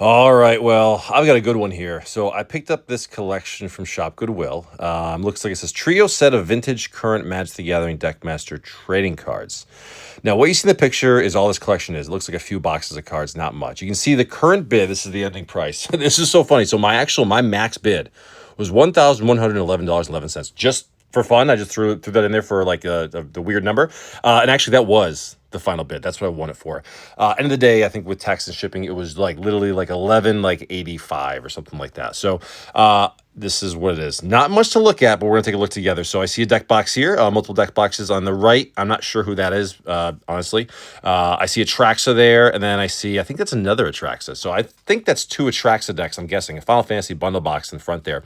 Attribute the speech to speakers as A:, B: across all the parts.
A: All right, well, I've got a good one here. So I picked up this collection from Shop Goodwill. Looks like it says trio set of vintage current Magic the Gathering Deckmaster trading cards. Now, what you see in the picture is all this collection is. It looks like a few boxes of cards, not much. You can see the current bid. This is the ending price. This is so funny. So my max bid was $1,111.11. Just for fun, I just threw that in there for like the weird number. And actually, that was the final bid. That's what I won it for. End of the day, I think with tax and shipping, it was like literally like 85 or something like that. So this is what it is. Not much to look at, but we're gonna take a look together. So I see a deck box here, multiple deck boxes on the right. I'm not sure who that is, honestly. I see Atraxa there, and then I think that's another Atraxa. So I think that's two Atraxa decks, I'm guessing. A Final Fantasy bundle box in front there.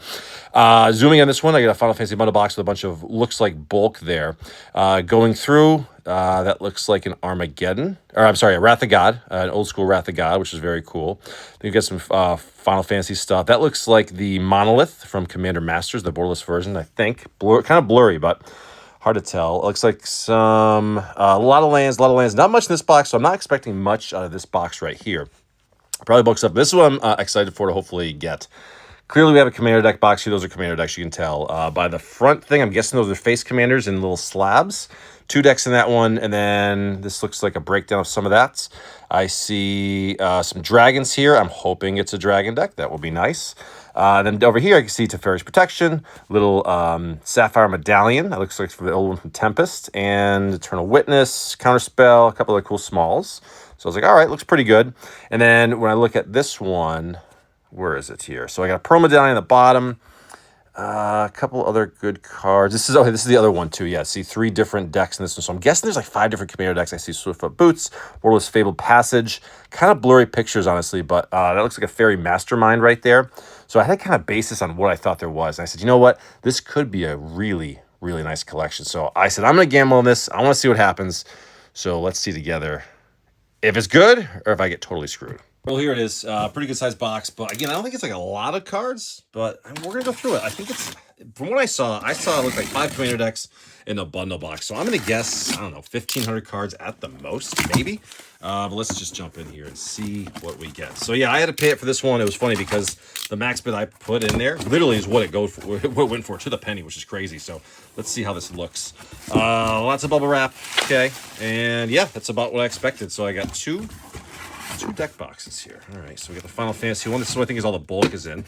A: Zooming on this one, I got a Final Fantasy bundle box with a bunch of, looks like bulk there. Going through, that looks like an Armageddon, or I'm sorry, a Wrath of God, an old school Wrath of God, which is very cool. Then you got some Final Fantasy stuff. That looks like the Monolith from Commander Masters, the borderless version, I think. Kind of blurry, but hard to tell. It looks like a lot of lands. Not much in this box, so I'm not expecting much out of this box right here. Probably books up. This is what I'm excited for to hopefully get. Clearly, we have a commander deck box here. Those are commander decks, you can tell. By the front thing, I'm guessing those are face commanders in little slabs. Two decks in that one, and then this looks like a breakdown of some of that. I see some dragons here. I'm hoping it's a dragon deck. That will be nice. Then over here, I can see Teferi's Protection, little Sapphire Medallion. That looks like for the old one from Tempest, and Eternal Witness, Counterspell, a couple of cool smalls. So I was like, all right, looks pretty good. And then when I look at this one, where is it here? So I got a Pro Medallion at the bottom. A couple other good cards. This is the other one too. Yeah, see three different decks in this one. So I'm guessing there's like 5 different commander decks. I see Swiftfoot Boots, Wordless Fabled Passage. Kind of blurry pictures, honestly, but that looks like a Fairy Mastermind right there. So I had kind of basis on what I thought there was. And I said, you know what? This could be a really, really nice collection. So I said, I'm going to gamble on this. I want to see what happens. So let's see together if it's good or if I get totally screwed. Well, here it is. Pretty good sized box, but again, I don't think it's like a lot of cards, but we're gonna go through it. I think it's, from what I saw it looked like 5 commander decks in a bundle box. So I'm gonna guess, I don't know, 1,500 cards at the most, maybe. But let's just jump in here and see what we get. So yeah, I had to pay it for this one. It was funny because the max bid I put in there literally is what it goes for, what it went for to the penny, which is crazy. So let's see how this looks. Lots of bubble wrap. Okay, and yeah, that's about what I expected. So I got two deck boxes here. All right, so we got the Final Fantasy one. This is what I think is all the bulk is in.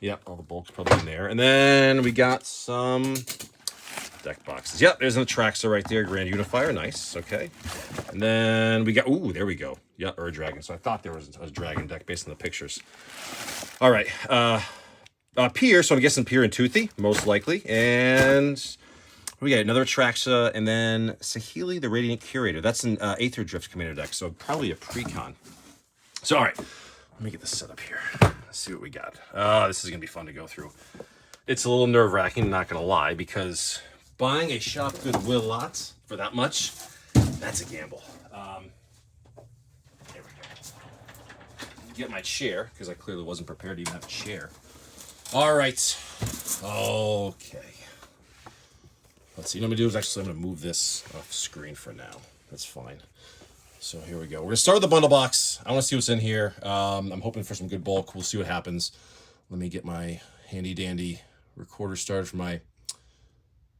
A: Yep, all the bulk's probably in there. And then we got some deck boxes. Yep, there's an Atraxa right there. Grand Unifier, nice, okay. And then we got, ooh, there we go. Yeah, or a dragon. So I thought there was a dragon deck based on the pictures. All right, Pier, so I'm guessing Pier and Toothy, most likely. And we got another Atraxa, and then Saheeli, the Radiant Curator. That's an Aether Drift commander deck, so probably a precon. So, all right, let me get this set up here. Let's see what we got. This is going to be fun to go through. It's a little nerve-wracking, not going to lie, because buying a Shop Goodwill lot for that much, that's a gamble. There we go. Get my chair, because I clearly wasn't prepared to even have a chair. All right. Okay. Let's see, what I'm going to do is I'm going to move this off screen for now. That's fine. So here we go. We're going to start with the bundle box. I want to see what's in here. I'm hoping for some good bulk. We'll see what happens. Let me get my handy-dandy recorder started for my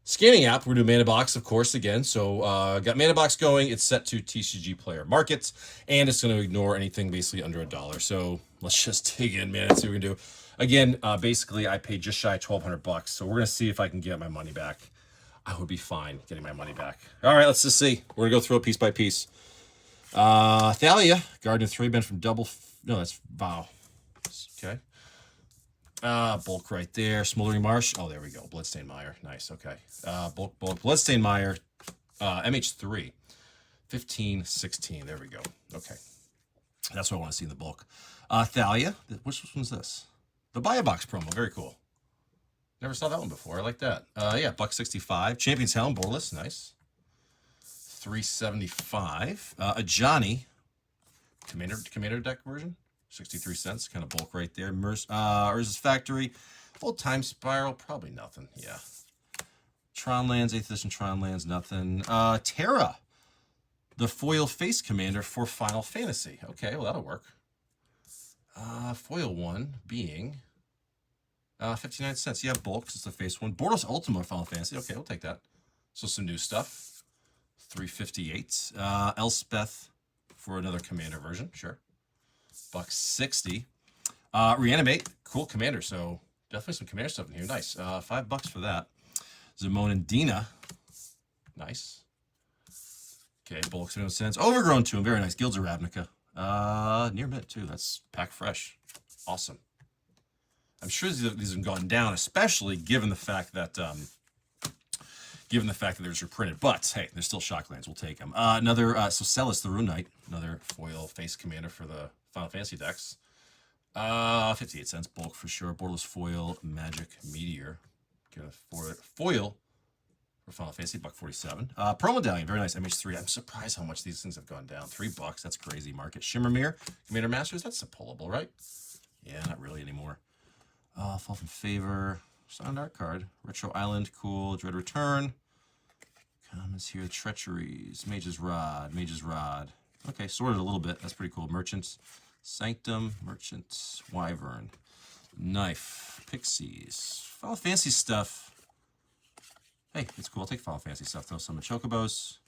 A: scanning app. We're going to do Mana Box, of course, again. So got Mana Box going. It's set to TCG Player Markets, and it's going to ignore anything basically under $1. So let's just dig in, man, and see what we can do. Again, basically, I paid just shy of $1,200, so we're going to see if I can get my money back. I would be fine getting my money back. All right, let's just see. We're going to go through it piece by piece. Thalia, Garden of Thraben from no, that's Vow. Okay. Bulk right there. Smoldering Marsh. Oh, there we go. Bloodstained Mire. Nice, okay. Bulk. Bloodstained Mire, MH3. 15, 16. There we go. Okay. That's what I want to see in the bulk. Thalia. Which one's this? The Buy a Box promo. Very cool. Never saw that one before. I like that. Yeah, $165. Champion's Helm, borderless. Nice. $375. A Johnny Commander deck version. 63 cents. Kind of bulk right there. Urza's Factory. Full Time Spiral. Probably nothing. Yeah. Tron Lands. 8th edition Tron Lands. Nothing. Terra. The foil face commander for Final Fantasy. Okay, well, that'll work. Foil one being 59 cents. Yeah, bulk. It's the face one. Bordeaux Ultima Final Fantasy. Okay, we'll take that. So some new stuff. 358. Elspeth for another Commander version. Sure. $1.60. Reanimate. Cool Commander. So definitely some Commander stuff in here. Nice. $5 for that. Zimone and Dina. Nice. Okay, bulk 71 cents. Overgrown Tomb. Very nice. Guilds of Ravnica. Near mint too. That's packed fresh. Awesome. I'm sure these have gone down, especially given the fact that there's reprinted. But hey, they're still Shocklands. We'll take them. Another so Celis the Rune Knight, another foil face commander for the Final Fantasy decks. 58 cents bulk for sure. Borderless foil Magic Meteor. Get a foil for Final Fantasy, $1.47. Pearl Medallion, very nice. MH3. I'm surprised how much these things have gone down. $3. That's crazy market. Shimmermere, Commander Masters. That's a pullable, right? Yeah, not really anymore. Fall from Favor. Sound Art card. Retro Island, cool. Dread Return. Comments here. Treacheries. Mage's Rod. Mage's Rod. Okay, sorted a little bit. That's pretty cool. Merchants. Sanctum. Merchants. Wyvern. Knife. Pixies. Final Fantasy stuff. Hey, it's cool. I'll take Final Fantasy stuff, though. Some Chocobos.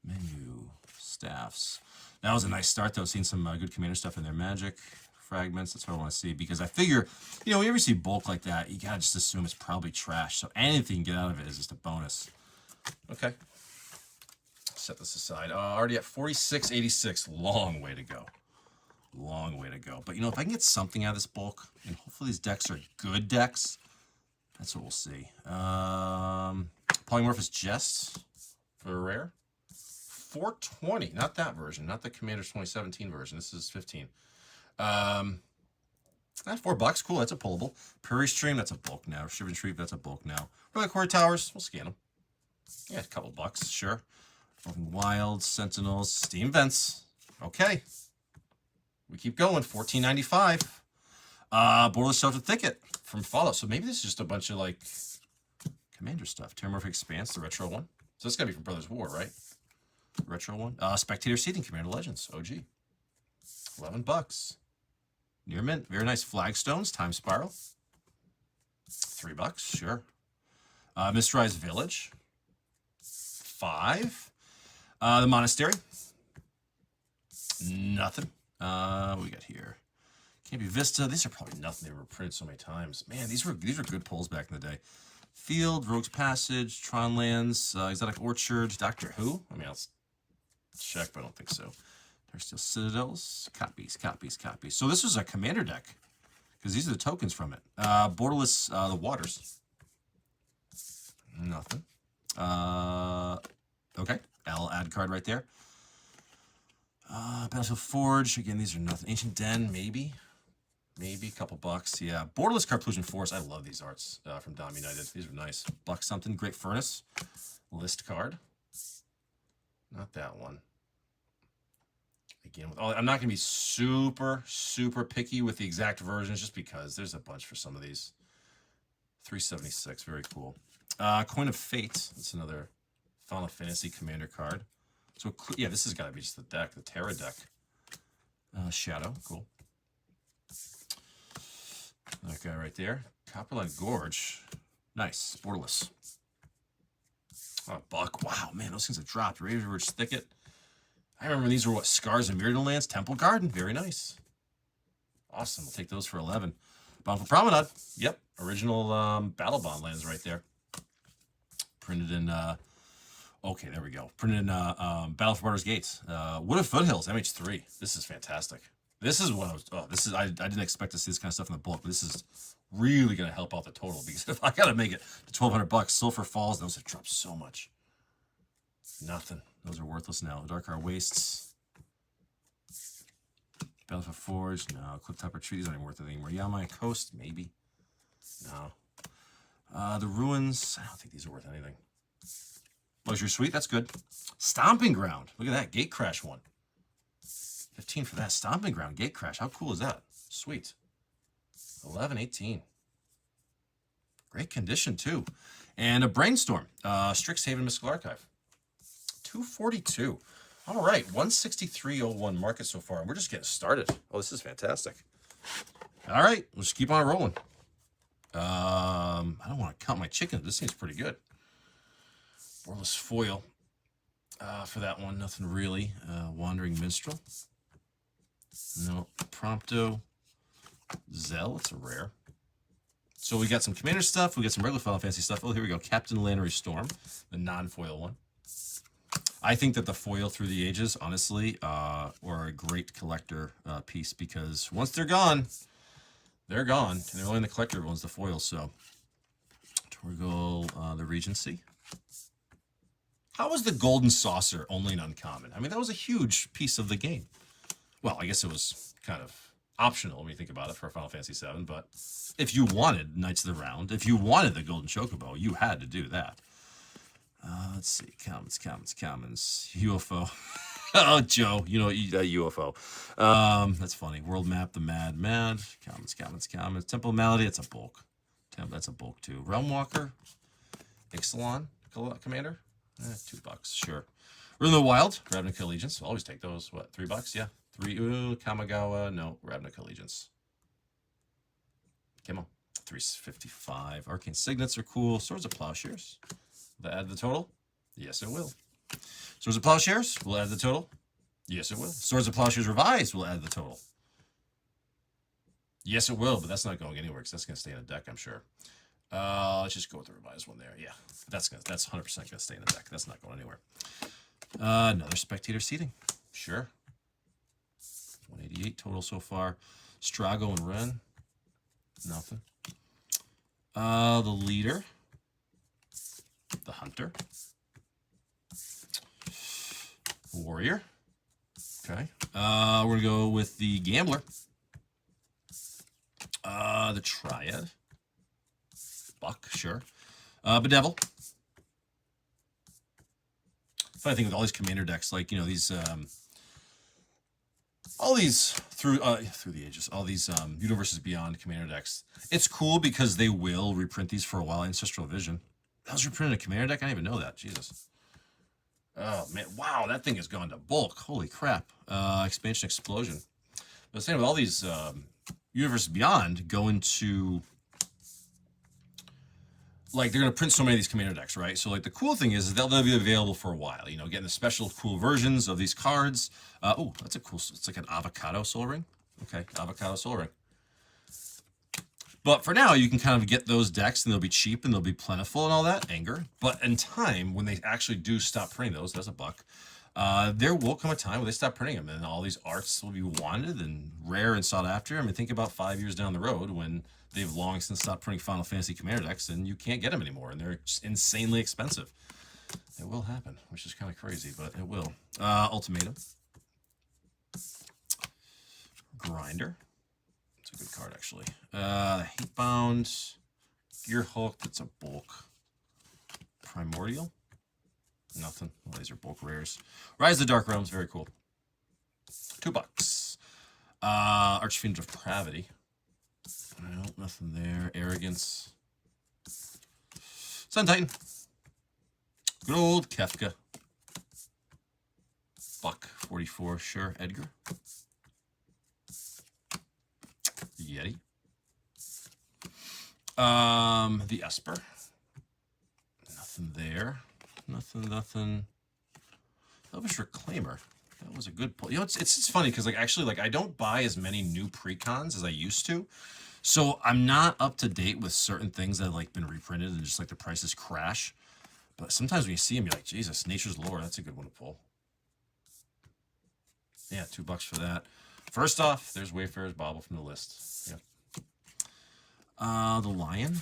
A: Menu. Staffs. That was a nice start, though. Seeing some good Commander stuff in there. Magic. Fragments. That's what I want to see. Because I figure, when you ever see bulk like that, you got to just assume it's probably trash. So anything you get out of it is just a bonus. Okay. Set this aside. Already at 46.86. Long way to go. Long way to go. But, if I can get something out of this bulk, and hopefully these decks are good decks, that's what we'll see. Polymorphous Jest for a rare. $4.20. Not that version. Not the Commander's 2017 version. This is 15. $4. Cool. That's a pullable. Prairie Stream. That's a bulk now. Shiver and Shriek. That's a bulk now. Relic Quarry Towers. We'll scan them. Yeah, a couple bucks. Sure. Fucking Wild. Sentinels. Steam Vents. Okay. We keep going. $14.95. Borderless Shelter Thicket from Fallout. So maybe this is just a bunch of Commander stuff. Terramorphic Expanse, the retro one. So this gotta be from Brothers War, right? Retro one. Spectator Seating, Commander Legends, OG. $11. Near mint. Very nice. Flagstones, Time Spiral. $3, sure. Mysterized Village. $5. The Monastery. Nothing. What we got here? Can't be Vista. These are probably nothing. They were printed so many times. Man, these were good pulls back in the day. Field, Rogue's Passage, Tron Lands, Exotic Orchard, Doctor Who. I mean, I'll check, but I don't think so. There's still Citadels. Copies. So this was a Commander deck, because these are the tokens from it. Borderless, the Waters. Nothing. Okay. I'll add card right there. Battlefield Forge. Again, these are nothing. Ancient Den, maybe. Maybe a couple bucks. Yeah. Borderless Carplusian Force. I love these arts from Dom United. These are nice. Buck something. Great Furnace. List card. Not that one. Again, I'm not going to be super picky with the exact versions just because there's a bunch for some of these. 376. Very cool. Coin of Fate. That's another Final Fantasy Commander card. So, yeah, this has got to be just the deck, the Terra deck. Shadow. Cool. That guy right there. Copperline Gorge. Nice. Borderless. Oh, $1. Wow, man, those things have dropped. Razorwitch Thicket. I remember these were what? Scars and Mirrodin Lands. Temple Garden. Very nice. Awesome. We'll take those for 11. Bountiful Promenade. Yep. Original Battle Bond lands right there. Printed in... okay, there we go. Printed in Battle for Baldur's Gates. Wood of Foothills. MH3. This is fantastic. This is what I was... Oh, this is... I didn't expect to see this kind of stuff in the bulk, but this is really going to help out the total, because if I got to make it to $1,200, Sulfur Falls, those have dropped so much. Nothing. Those are worthless now. Dark Hour Wastes. Battlefield Forge. No. Clifftop Retreat. These aren't even worth it anymore. Yamai Coast. Maybe. No. The Ruins. I don't think these are worth anything. Luxury Suite. That's good. Stomping Ground. Look at that. Gate Crash one. 15 for that. Stomping Ground. Gate Crash. How cool is that? Sweet. 11.18. Great condition, too. And a Brainstorm. Strixhaven Mystical Archive. 242. All right. 163.01 market so far. And we're just getting started. Oh, this is fantastic. All right, let's keep on rolling. I don't want to count my chickens. This seems pretty good. Borderless foil. For that one, nothing really. Wandering Minstrel. No. Prompto. Zell, it's a rare. So we got some Commander stuff. We got some regular Final Fantasy stuff. Oh, here we go. Captain Lannery Storm, the non-foil one. I think that the foil through the ages, honestly, were a great collector piece because once they're gone, they're gone. And they're only the collector ones, the foils. So, Torgal, the Regency. How was the Golden Saucer only an uncommon? I mean, that was a huge piece of the game. Well, I guess it was kind of optional when you think about it for Final Fantasy VII, but if you wanted Knights of the Round, if you wanted the Golden Chocobo, you had to do that. Let's see, commons, UFO. Oh, Joe, you know, UFO. That's funny. World Map, the Mad, commons. Temple Malady, it's a bulk. That's a bulk too. Realm Walker, Ixalan, Commander, $2, sure. Rune of the Wild, Ravnica Allegiance. Always take those. What, $3? Yeah. 3. Ooh, Kamigawa. No, Ravnica Allegiance. Come on. 355. Arcane Signets are cool. Swords of Plowshares. Will that add to the total? Yes, it will. Swords of Plowshares will add to the total? Yes, it will. Swords of Plowshares Revised will add to the total. Yes, it will, but that's not going anywhere because that's going to stay in a deck, I'm sure. Let's just go with the revised one there. Yeah, that's 100% going to stay in the deck. That's not going anywhere. Another spectator seating. Sure. 188 total so far. Strago and Ren. Nothing. The leader. The hunter. Warrior. Okay. We're going to go with the gambler. The triad. Buck, sure. Bedevil. Funny thing with all these commander decks, like, you know, these all these through the ages, all these Universes Beyond commander decks, it's cool because they will reprint these for a while. Ancestral Vision. That was reprinted a commander deck? I didn't even know that. Jesus. Oh, man. Wow, that thing has gone to bulk. Holy crap. Expansion Explosion. But saying with all these Universes Beyond go into... like, they're going to print so many of these commander decks, right? So, like, the cool thing is they'll be available for a while. You know, getting the special cool versions of these cards. Oh, that's a cool... it's like an Avocado Soul Ring. Okay, Avocado Soul Ring. But for now, you can kind of get those decks, and they'll be cheap, and they'll be plentiful and all that. Anger. But in time, when they actually do stop printing those, that's a buck, there will come a time when they stop printing them, and all these arts will be wanted and rare and sought after. I mean, think about 5 years down the road when they've long since stopped printing Final Fantasy commander decks, and you can't get them anymore, and they're just insanely expensive. It will happen, which is kind of crazy, but it will. Ultimatum. Grinder. It's a good card, actually. Hatebound. Gearhulk, that's a bulk. Primordial. Nothing. Well, these are bulk rares. Rise of the Dark Realms, very cool. $2. Archfiend of Pravity. No, nothing there. Arrogance. Sun Titan. Good old Kefka. $1.44, sure. Edgar. Yeti. The Esper. Nothing there. Nothing. Elvish Reclaimer. That was a good pull. You know, it's funny because, like, actually, like, I don't buy as many new precons as I used to. So I'm not up to date with certain things that have, like, been reprinted and just, like, the prices crash. But sometimes when you see them, you're like, Jesus, Nature's Lore, that's a good one to pull. Yeah, $2 for that. First off, there's Wayfarer's Bauble from the list. Yep. The Lion.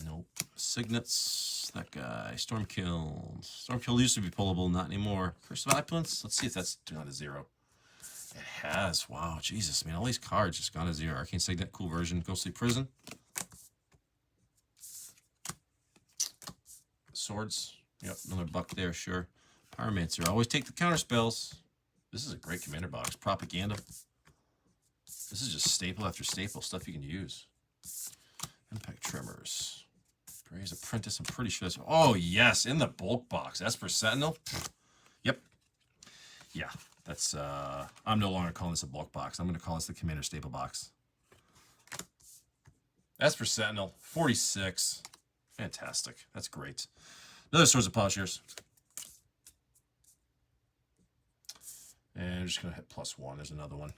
A: Nope. Signets. That guy. Stormkill. Stormkill used to be pullable, not anymore. Curse of Opulence. Let's see if that's down to 0. It has. Wow, Jesus, man. All these cards just gone to 0. Arcane Signet, cool version. Ghostly Prison. Swords. Yep, another $1 there, sure. Pyromancer. Always take the counter spells. This is a great commander box. Propaganda. This is just staple after staple. Stuff you can use. Impact Tremors. Braze Apprentice. I'm pretty sure that's... oh, yes. In the bulk box. Esper Sentinel. Yep. Yeah. That's I'm no longer calling this a bulk box. I'm going to call this the Commander staple box. As for Sentinel, 46. Fantastic. That's great. Another Swords of Plowshares. And I'm just going to hit +1. There's another one.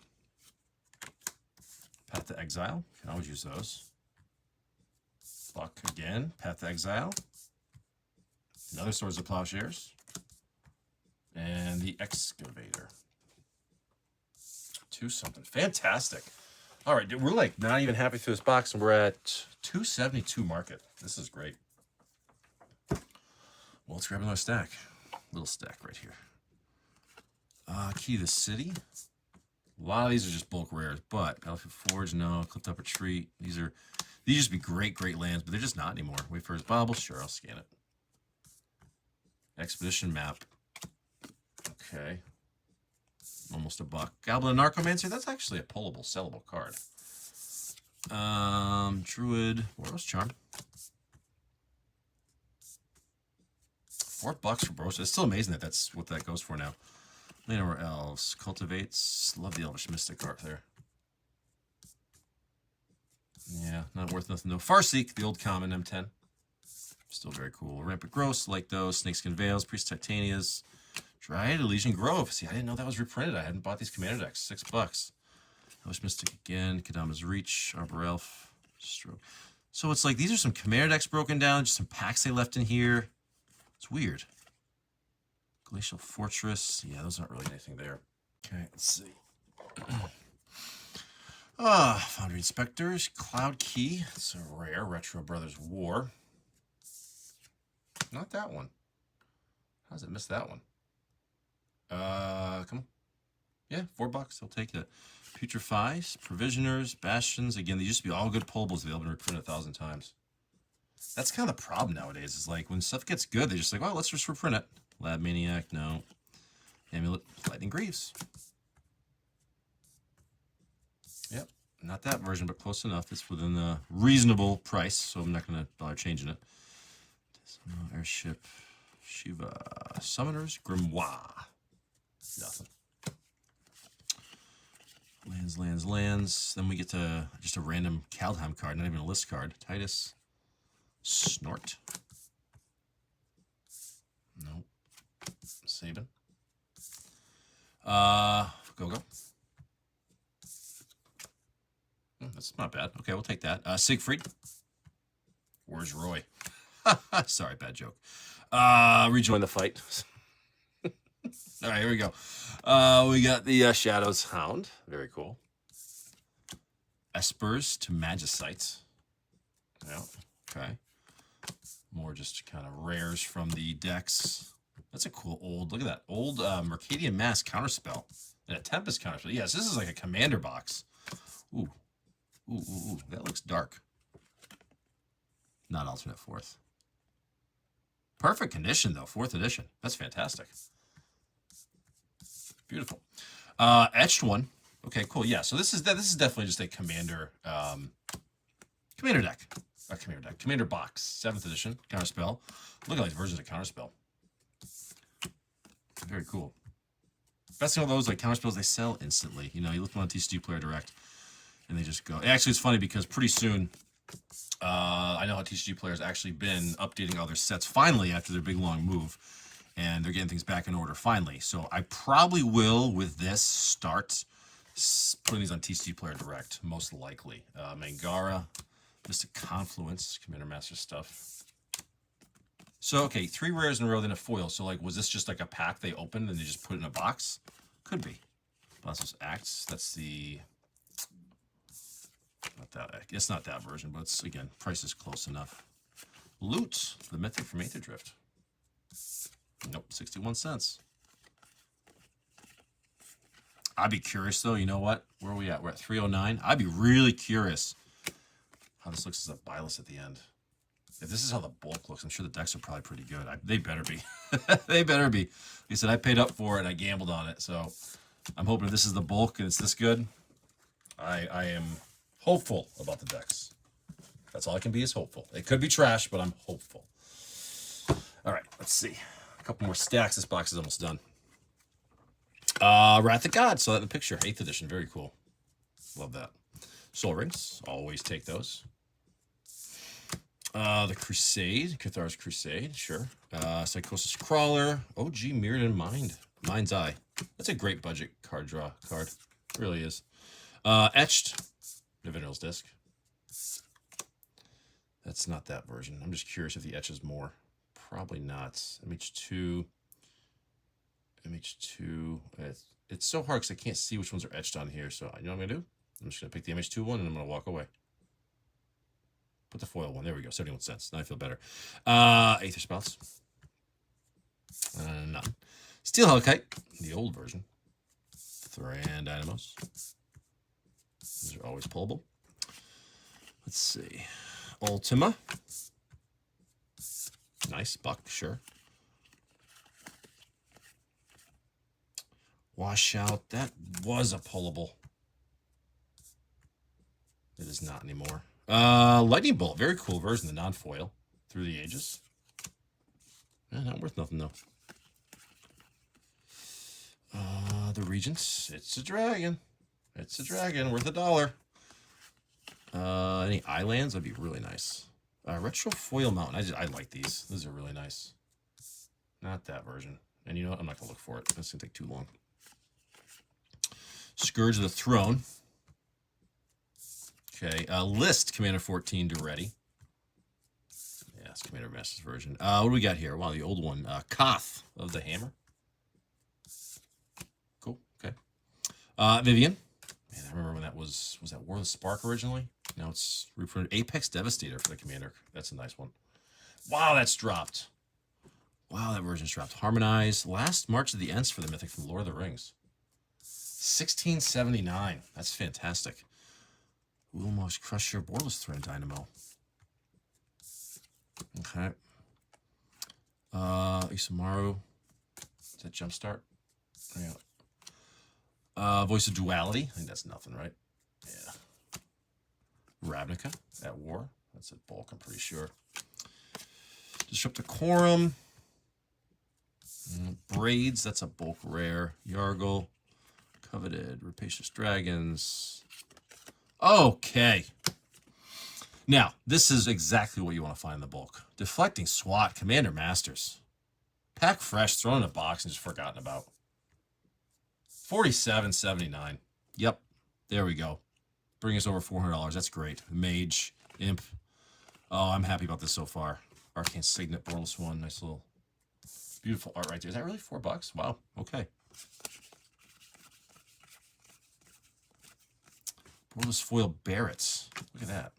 A: Path to Exile. Can always use those. Buck again. Path to Exile. Another Swords of Plowshares. And the Excavator. 2 something. Fantastic. All right, we're like not even halfway through this box, and we're at 272 market. This is great. Well, let's grab another stack. Little stack right here. Key to the City. A lot of these are just bulk rares, but Battlefield Forge, no. Clipped Up Retreat. These used to be great lands, but they're just not anymore. Wait for his Bobble. Sure, I'll scan it. Expedition Map. Okay. Almost a buck. Goblin Narcomancer, that's actually a pullable, sellable card. Druid, Boros Charm. $4 for Boros. It's still amazing that that's what that goes for now. Llanowar Elves, Cultivates. Love the Elvish Mystic art there. Yeah, not worth nothing though. Farseek, the old common M10. Still very cool. Rampant Growth, like those. Snakeskin Veils, Priest Titanias. Dryad Elysian Grove. See, I didn't know that was reprinted. I hadn't bought these Commander decks. $6. Elvish Mystic again. Kadama's Reach. Arbor Elf. Stroke. So it's like these are some Commander decks broken down. Just some packs they left in here. It's weird. Glacial Fortress. Yeah, those aren't really anything there. Okay, let's see. Foundry Inspectors. Cloud Key. It's a rare. Retro Brothers War. Not that one. How does it miss that one? Come on. Yeah, $4. I'll take it. Putrefies, Provisioners, Bastions. Again, they used to be all good pullables. They've been reprinted 1,000 times. That's kind of the problem nowadays. Is like when stuff gets good, they just like, well, let's just reprint it. Lab Maniac, no. Amulet, Lightning Greaves. Yep, not that version, but close enough. It's within the reasonable price, so I'm not going to bother changing it. Airship, Shiva, Summoners, Grimoire. Nothing. Lands. Then we get to just a random Kaldheim card, not even a list card. Titus, Snort. Nope. Sabin. Go. That's not bad. Okay, we'll take that. Siegfried. Where's Roy? Sorry, bad joke. Rejoin the fight. All right, here we go. We got the Shadows Hound. Very cool. Espers to Magicites. Yeah, okay. More just kind of rares from the decks. That's a cool old, look at that. Old Mercadian Mask counterspell. And a Tempest counterspell. Yes, this is like a Commander box. Ooh. That looks dark. Not alternate 4th. Perfect condition, though. 4th edition. That's fantastic. Beautiful. Etched one. Okay, cool. Yeah, so this is definitely just a Commander deck. Commander box. 7th edition. Counterspell. Look at these versions of Counterspell. Very cool. Best thing of those, like Counterspells, they sell instantly. You know, you look them on TCG Player Direct, and they just go. Actually, it's funny because pretty soon, I know how TCG Player's actually been updating all their sets finally after their big long move, and they're getting things back in order finally. So I probably will, with this, start putting these on TCG Player Direct, most likely. Mangara, Mystic Confluence, Commander Master stuff. So, okay, 3 rares in a row, then a foil. So, like, was this just like a pack they opened and they just put it in a box? Could be. Blasphemous Acts, that's the... Not that, it's not that version, but it's, again, price is close enough. Loot, the Mythic from Aether Drift. Nope, 61 cents. I'd be curious, though, you know what? Where are we at? We're at 309. I'd be really curious how this looks as a buy list at the end. If this is how the bulk looks, I'm sure the decks are probably pretty good. They better be. They better be. Like I said, I paid up for it. I gambled on it. So I'm hoping if this is the bulk and it's this good, I am hopeful about the decks. That's all I can be, is hopeful. It could be trash, but I'm hopeful. All right, let's see. A couple more stacks. This box is almost done. Wrath of God. Saw that in the picture. 8th edition. Very cool. Love that. Soul Rings. Always take those. The Crusade. Cathar's Crusade. Sure. Psychosis Crawler. OG Mirrored Mind. Mind's Eye. That's a great budget card draw card. It really is. Etched. The Vinyl's disc. That's not that version. I'm just curious if the etch is more. Probably not. MH2. MH2. It's so hard because I can't see which ones are etched on here. So you know what I'm going to do? I'm just going to pick the MH2 one and I'm going to walk away. Put the foil one. There we go. 71 cents. Now I feel better. Aether Spouts. None. Steel Hellkite. The old version. Thran Dynamos. These are always pullable. Let's see. Ultima. Nice. Buck. Sure. Washout. That was a pullable. It is not anymore. Lightning Bolt. Very cool version. The non-foil. Through the Ages. Not worth nothing, though. The Regents. It's a dragon. It's a dragon. Worth $1. Any Islands? That'd be really nice. Retro Foil Mountain. I like these. These are really nice. Not that version. And you know what? I'm not going to look for it. That's going to take too long. Scourge of the Throne. Okay. List Commander 14 to ready. Yeah, it's Commander Masters version. What do we got here? Wow, the old one. Koth of the Hammer. Cool. Okay. Vivian. Man, I remember when that was that War of the Spark originally? Now it's reprinted. Apex Devastator for the Commander. That's a nice one. Wow, that's dropped. Wow, that version's dropped. Harmonize. Last March of the Ents for the Mythic from Lord of the Rings. 1679. That's fantastic. Ulmo's Crusher. Borderless Thread Dynamo. Okay. Isamaru. Is that Jumpstart? Yeah. Voice of Duality. I think that's nothing, right? Yeah. Ravnica at War. That's at bulk, I'm pretty sure. Disrupt the Quorum. Braids. That's a bulk rare. Yargle. Coveted. Rapacious Dragons. Okay. Now, this is exactly what you want to find in the bulk. Deflecting SWAT. Commander Masters. Pack fresh. Thrown in a box and just forgotten about. $47.79. Yep. There we go. Bring us over $400. That's great. Mage. Imp. Oh, I'm happy about this so far. Arcane Signet. Borderless one. Nice little beautiful art right there. Is that really $4? Wow. Okay. Borderless Foil Barretts. Look at that.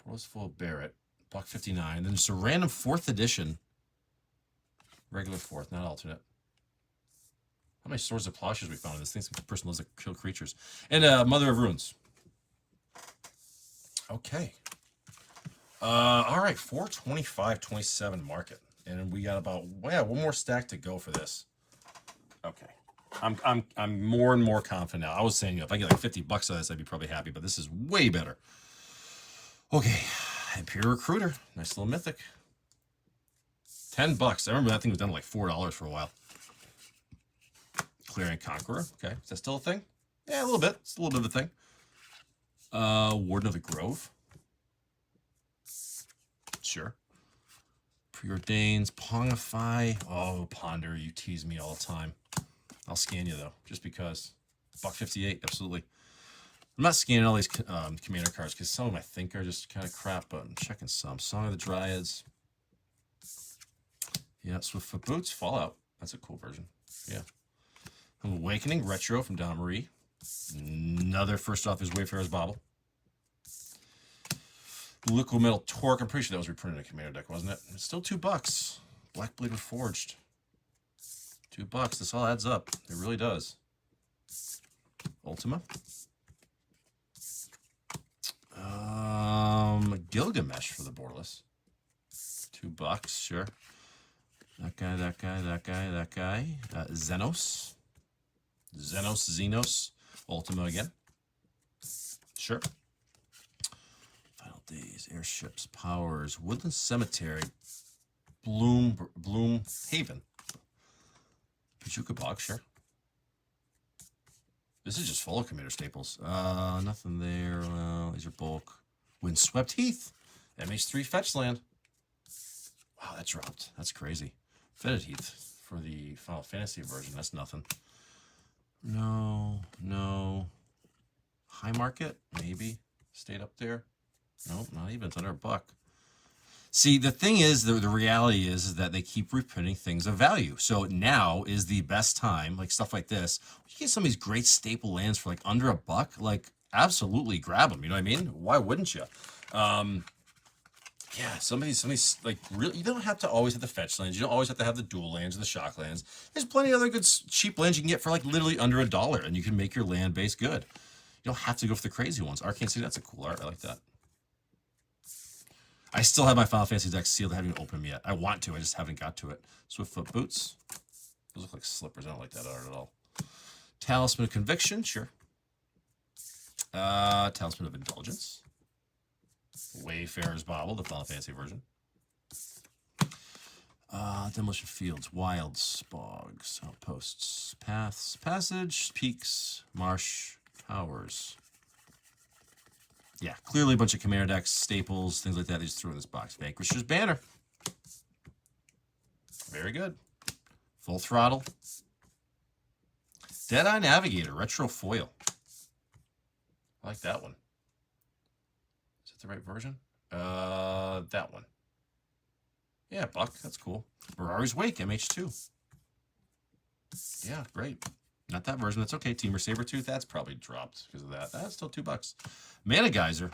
A: Borderless Foil Barrett. $1.59. Then just a random 4th edition. Regular 4th, not alternate. How many Swords of Plowshares we found in this thing? Some person loves to kill creatures. And Mother of Runes. Okay. All right, 425.27 market. And we got about one more stack to go for this. Okay. I'm more and more confident now. I was saying, if I get like $50 out of this, I'd be probably happy, but this is way better. Okay. Imperial Recruiter. Nice little mythic. $10. I remember that thing was done like $4 for a while. Clearing Conqueror. Okay. Is that still a thing? Yeah, a little bit. It's a little bit of a thing. Warden of the Grove. Sure. Preordains. Pongify. Oh, Ponder. You tease me all the time. I'll scan you, though, just because. $1.58. Absolutely. I'm not scanning all these commander cards because some of them I think are just kind of crap, but I'm checking some. Song of the Dryads. Yeah, Swiftfoot Boots. Fallout. That's a cool version. Yeah. Awakening Retro from Donna Marie. Another first off is Wayfarer's Bauble. Liquid Metal Torque. I'm pretty sure that was reprinted in a commander deck, wasn't it? It's still $2. Blackblade Reforged. $2. This all adds up. It really does. Ultima. Gilgamesh for the Borderless. $2. Sure. That guy. Xenos. Xenos. Ultima again. Sure. Final Days. Airships. Powers. Woodland Cemetery. Bloom Haven. Pachuca box, sure. This is just full of Commander staples. Nothing there. These are bulk. Windswept Heath. MH3 fetch land. Wow, that dropped. That's crazy. Fetid Heath for the Final Fantasy version. That's nothing. No. High Market, maybe. Stayed up there. Nope, not even. It's under $1. See, the thing is, the reality is that they keep reprinting things of value. So now is the best time, like stuff like this. You get some of these great staple lands for like under $1. Like, absolutely grab them. You know what I mean? Why wouldn't you? Yeah, somebody's like really. You don't have to always have the fetch lands. You don't always have to have the dual lands or the shock lands. There's plenty of other good cheap lands you can get for like literally under $1, and you can make your land base good. You don't have to go for the crazy ones. Arcane City, that's a cool art. I like that. I still have my Final Fantasy deck sealed. I haven't even opened them yet. I want to. I just haven't got to it. Swiftfoot Boots. Those look like slippers. I don't like that art at all. Talisman of Conviction, sure. Talisman of Indulgence. Wayfarer's Bauble, the Final Fantasy version. Demolition Fields, Wilds, Bogs, Outposts, Paths, Passage, Peaks, Marsh, Towers. Yeah, clearly a bunch of Commander decks, staples, things like that. They just threw in this box. Vanquisher's Banner. Very good. Full Throttle. Deadeye Navigator, Retro Foil. I like that one. Is it the right version? That one. Yeah, $1. That's cool. Mirari's Wake, MH2. Yeah, great. Not that version. That's okay. Teamer Sabertooth, that's probably dropped because of that. That's still $2. Mana Geyser.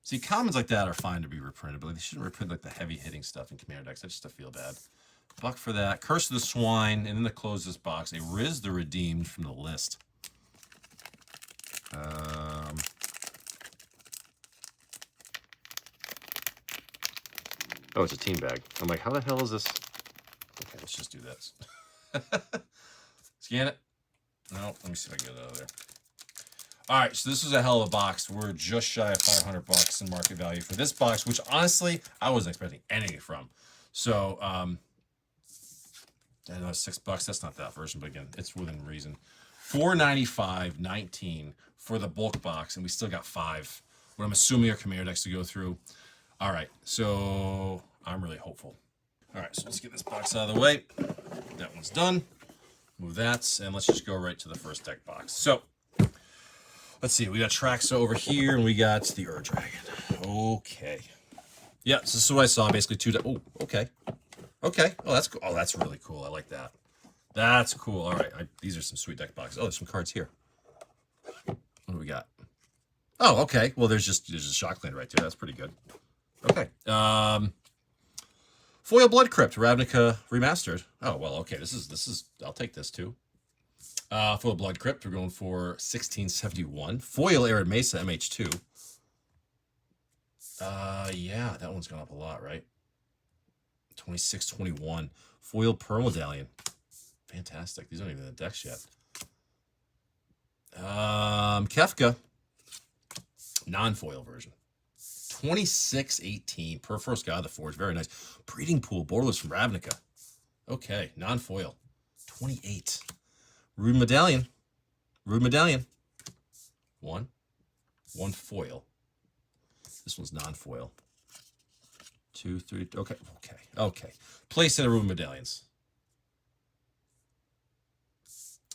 A: See, commons like that are fine to be reprinted, but they shouldn't reprint like the heavy hitting stuff in Commander decks. I just feel bad. $1 for that. Curse of the Swine, and then to close this box, a Riz the Redeemed from the list. Oh, it's a team bag. I'm like, how the hell is this? Okay, let's just do this. Scan it. No, let me see if I can get it out of there. All right, so this was a hell of a box. We're just shy of $500 in market value for this box, which honestly, I wasn't expecting anything from. So, I know $6. That's not that version, but again, it's within reason. $495.19 for the bulk box, and we still got 5. What I'm assuming are Commander decks to go through. All right, so I'm really hopeful. All right, so let's get this box out of the way. That one's done. Move that, and let's just go right to the first deck box. So, let's see. We got Traxa over here, and we got the Ur-Dragon. Okay. Yeah, so this is what I saw. Basically, 2. Oh, okay. Okay. Oh, that's cool. Oh, that's really cool. I like that. That's cool. All right. These are some sweet deck boxes. Oh, there's some cards here. What do we got? Oh, okay. Well, there's a Shockland right there. That's pretty good. Okay. Foil Blood Crypt, Ravnica Remastered. Oh, well, okay. This is, I'll take this too. Foil Blood Crypt, we're going for 1671. Foil Arid Mesa, MH2. Yeah, that one's gone up a lot, right? 2621. Foil Pearl Medallion. Fantastic. These aren't even in the decks yet. Kefka. Non-foil version. 2618. Perforos God of the Forge. Very nice. Breeding Pool. Borderless from Ravnica. Okay. Non-foil. 28. Rude Medallion. Rude Medallion. 1. 1 foil. This one's non-foil. 2, 3. Okay. Okay. Okay. Place in a Rude Medallions.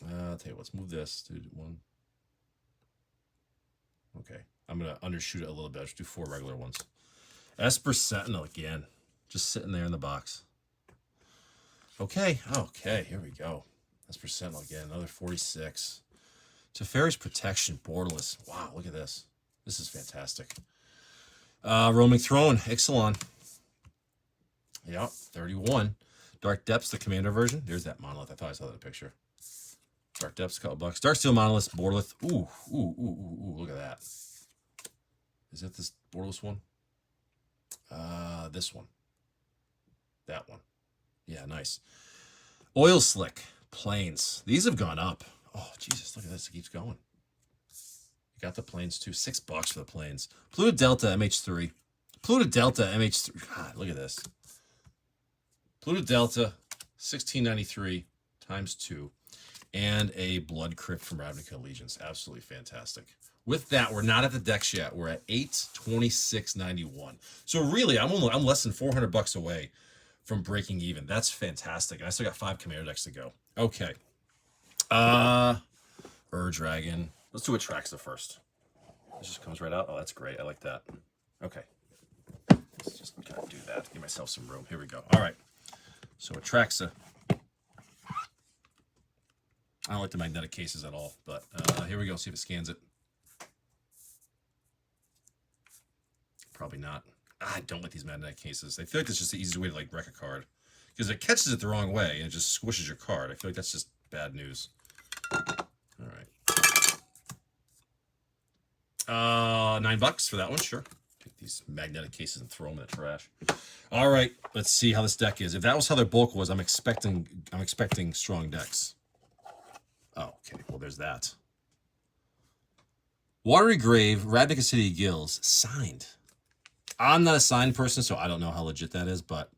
A: I'll tell you what. Let's move this to 1. Okay. I'm going to undershoot it a little bit. I'll just do 4 regular ones. Esper Sentinel again. Just sitting there in the box. Okay. Okay. Here we go. Esper Sentinel again. Another 46. Teferi's Protection. Borderless. Wow. Look at this. This is fantastic. Roaming Throne. Ixalan. Yep. 31. Dark Depths, the Commander version. There's that monolith. I thought I saw that in the picture. Dark Depths, $2. Darksteel Monolith, Borderless. Ooh, ooh, ooh, ooh, ooh, look at that. Is that this Borderless one? This one. That one. Yeah, nice. Oil Slick, Plains. These have gone up. Oh, Jesus, look at this. It keeps going. You got the Plains, too. $6 for the Plains. Pluto Delta, MH3. Pluto Delta, MH3. God, look at this. Pluto Delta, 1693 times 2. And a Blood Crypt from Ravnica Allegiance. Absolutely fantastic. With that, we're not at the decks yet. We're at 826.91. So really, I'm less than $400 away from breaking even. That's fantastic. I still got 5 Commander decks to go. Okay. Dragon. Let's do Atraxa first. This just comes right out. Oh, that's great. I like that. Okay. Let's just kind of do that. Give myself some room. Here we go. All right. So Atraxa. I don't like the magnetic cases at all, but here we go. See if it scans it. Probably not. I don't like these magnetic cases. I feel like it's just the easiest way to like wreck a card. Because it catches it the wrong way and it just squishes your card. I feel like that's just bad news. All right. $9 for that one, sure. Take these magnetic cases and throw them in the trash. All right, let's see how this deck is. If that was how their bulk was, I'm expecting strong decks. Oh, okay. Well, there's that. Watery Grave, Ravnica City Guilds, signed. I'm not a signed person, so I don't know how legit that is, but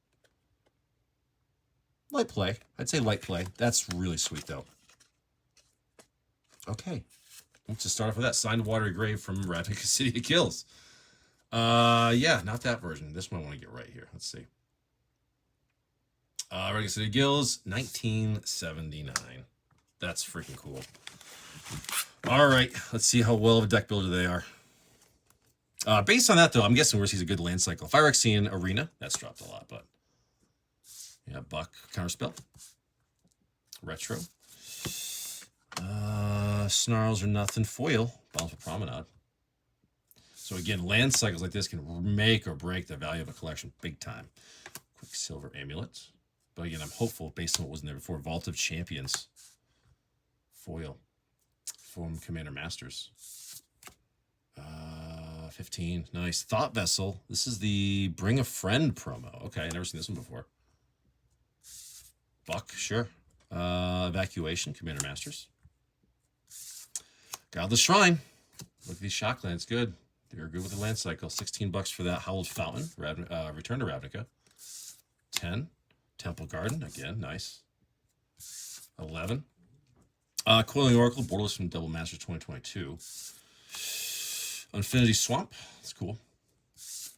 A: light play. I'd say light play. That's really sweet, though. Okay. Let's just start off with that. Signed Watery Grave from Ravnica City Guilds. Yeah, not that version. This one I want to get right here. Let's see. Ravnica City Guilds, 1979. That's freaking cool. All right, let's see how well of a deck builder they are. Based on that, though, I'm guessing we're seeing a good land cycle. Phyrexian Arena, that's dropped a lot, but yeah, Buck, Counterspell. Retro. Snarls or nothing. Foil, Bountiful Promenade. So again, land cycles like this can make or break the value of a collection big time. Quicksilver Amulet. But again, I'm hopeful based on what was in there before. Vault of Champions. Foil from Commander Masters. 15. Nice. Thought Vessel. This is the Bring a Friend promo. Okay, I've never seen this one before. Buck, sure. Evacuation, Commander Masters. Godless Shrine. Look at these shock lands. Good. They're good with the land cycle. $16 for that. Howled Fountain. Return to Ravnica. 10. Temple Garden. Again, nice. 11. Coiling Oracle, Borderless from Double Masters 2022. Infinity Swamp, that's cool. So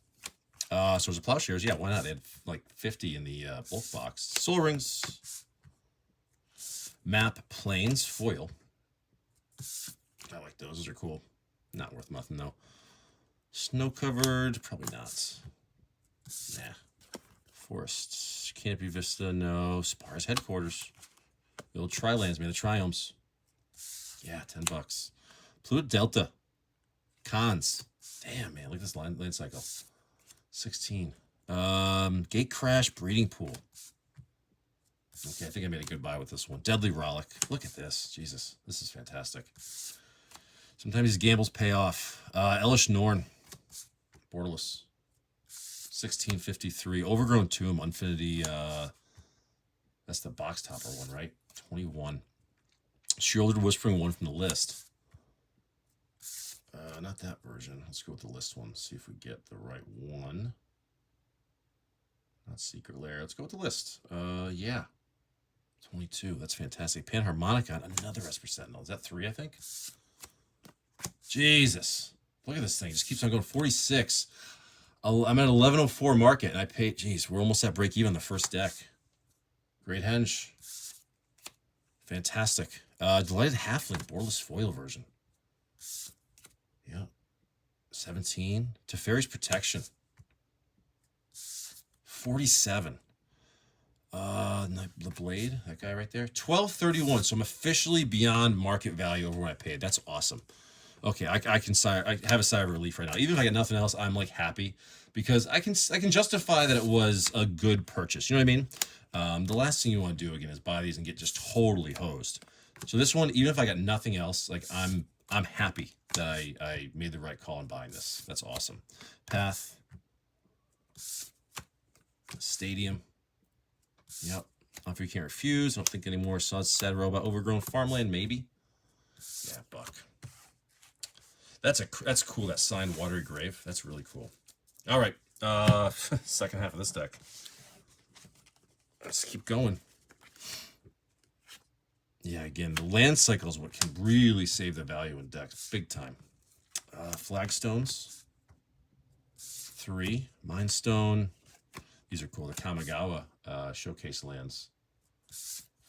A: there's a Plowshares, yeah, why not? They had like 50 in the bulk box. Soul Rings. Map Plains, foil. I like those, those are cool. Not worth nothing though. Snow Covered, probably not. Nah. Forest, Canopy Vista, no. Spar's Headquarters. The old Tri-Lands, man, the Triomes. Yeah, $10. Pluto Delta. Cons. Damn, man, look at this land cycle. 16. Gate Crash, Breeding Pool. Okay, I think I made a good buy with this one. Deadly Rollick. Look at this. Jesus, this is fantastic. Sometimes these gambles pay off. Elish Norn. Borderless. 1653. Overgrown Tomb, Infinity. That's the box topper one, right? 21. Shielded Whispering one from the list. Not that version. Let's go with the list one. See if we get the right one. Not Secret Lair. Let's go with the list. Yeah. 22. That's fantastic. Panharmonicon. Another Esper Sentinel. Is that 3, I think? Jesus. Look at this thing. It just keeps on going. 46. I'm at 1104 market, and I paid. Jeez, we're almost at break even on the first deck. Great Henge. Fantastic. Delighted Halfling. Borderless foil version. Yeah. 17. Teferi's Protection. 47. The Blade, that guy right there. 1231. So I'm officially beyond market value over what I paid. That's awesome. Okay, I have a sigh of relief right now. Even if I get nothing else, I'm like happy because I can justify that it was a good purchase. You know what I mean? The last thing you want to do again is buy these and get just totally hosed. So this one, even if I got nothing else, like I'm happy that I made the right call in buying this. That's awesome. Path. Stadium. Yep. Offer You Can't Refuse. I don't think anymore. Sad Robot. Overgrown Farmland, maybe. Yeah, Buck. That's cool. That signed Watery Grave. That's really cool. All right. Second half of this deck. Let's keep going. Yeah, again, the land cycle is what can really save the value in decks, big time. Flagstones, 3. Mindstone. These are cool. The Kamigawa showcase lands.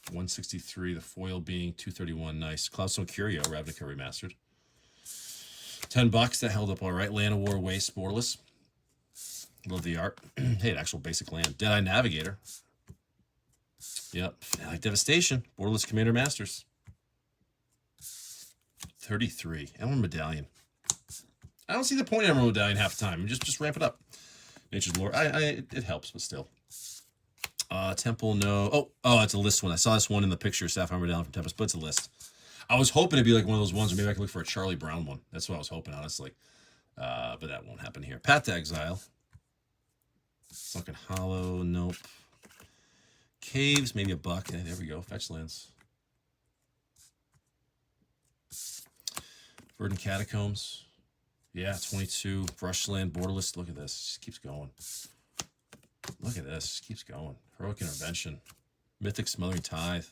A: 163, the foil being 231. Nice. Cloudstone Curio, Ravnica Remastered. $10, that held up all right. Land of War, Waste, Borderless. Love the art. Hey, an actual basic land. Deadeye Navigator. Yep. I like Devastation. Borderless Commander Masters. 33. Emerald Medallion. I don't see the point in Emerald Medallion half the time. Just ramp it up. Nature's Lore. It helps, but still. Temple, no. Oh, it's a list one. I saw this one in the picture, Sapphire Medallion from Tempest, but it's a list. I was hoping it'd be like one of those ones, or maybe I could look for a Charlie Brown one. That's what I was hoping, honestly. But that won't happen here. Path to Exile. Sunken Hollow, nope. Caves, maybe $1. Yeah, there we go. Fetch lands. Verdant Catacombs. Yeah, 22. Brushland, Borderless. Look at this. Just keeps going. Look at this. Just keeps going. Heroic Intervention. Mythic Smothering Tithe.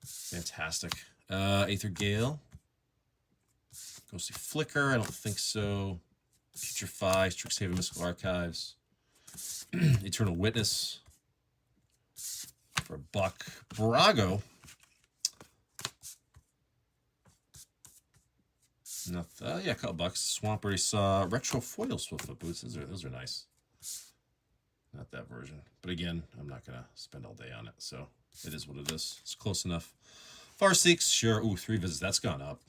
A: Fantastic. Aether Gale. Ghostly Flicker. I don't think so. Putrefy. Strixhaven Mystical Archives. Eternal Witness. For $1. Brago. Yeah, a couple bucks. Swamp already saw retro foil Swiftfoot boots. Those are nice. Not that version, but again, I'm not gonna spend all day on it, so it is what it is. It's close enough. Farseeks, sure. Ooh, 3 visits. That's gone up.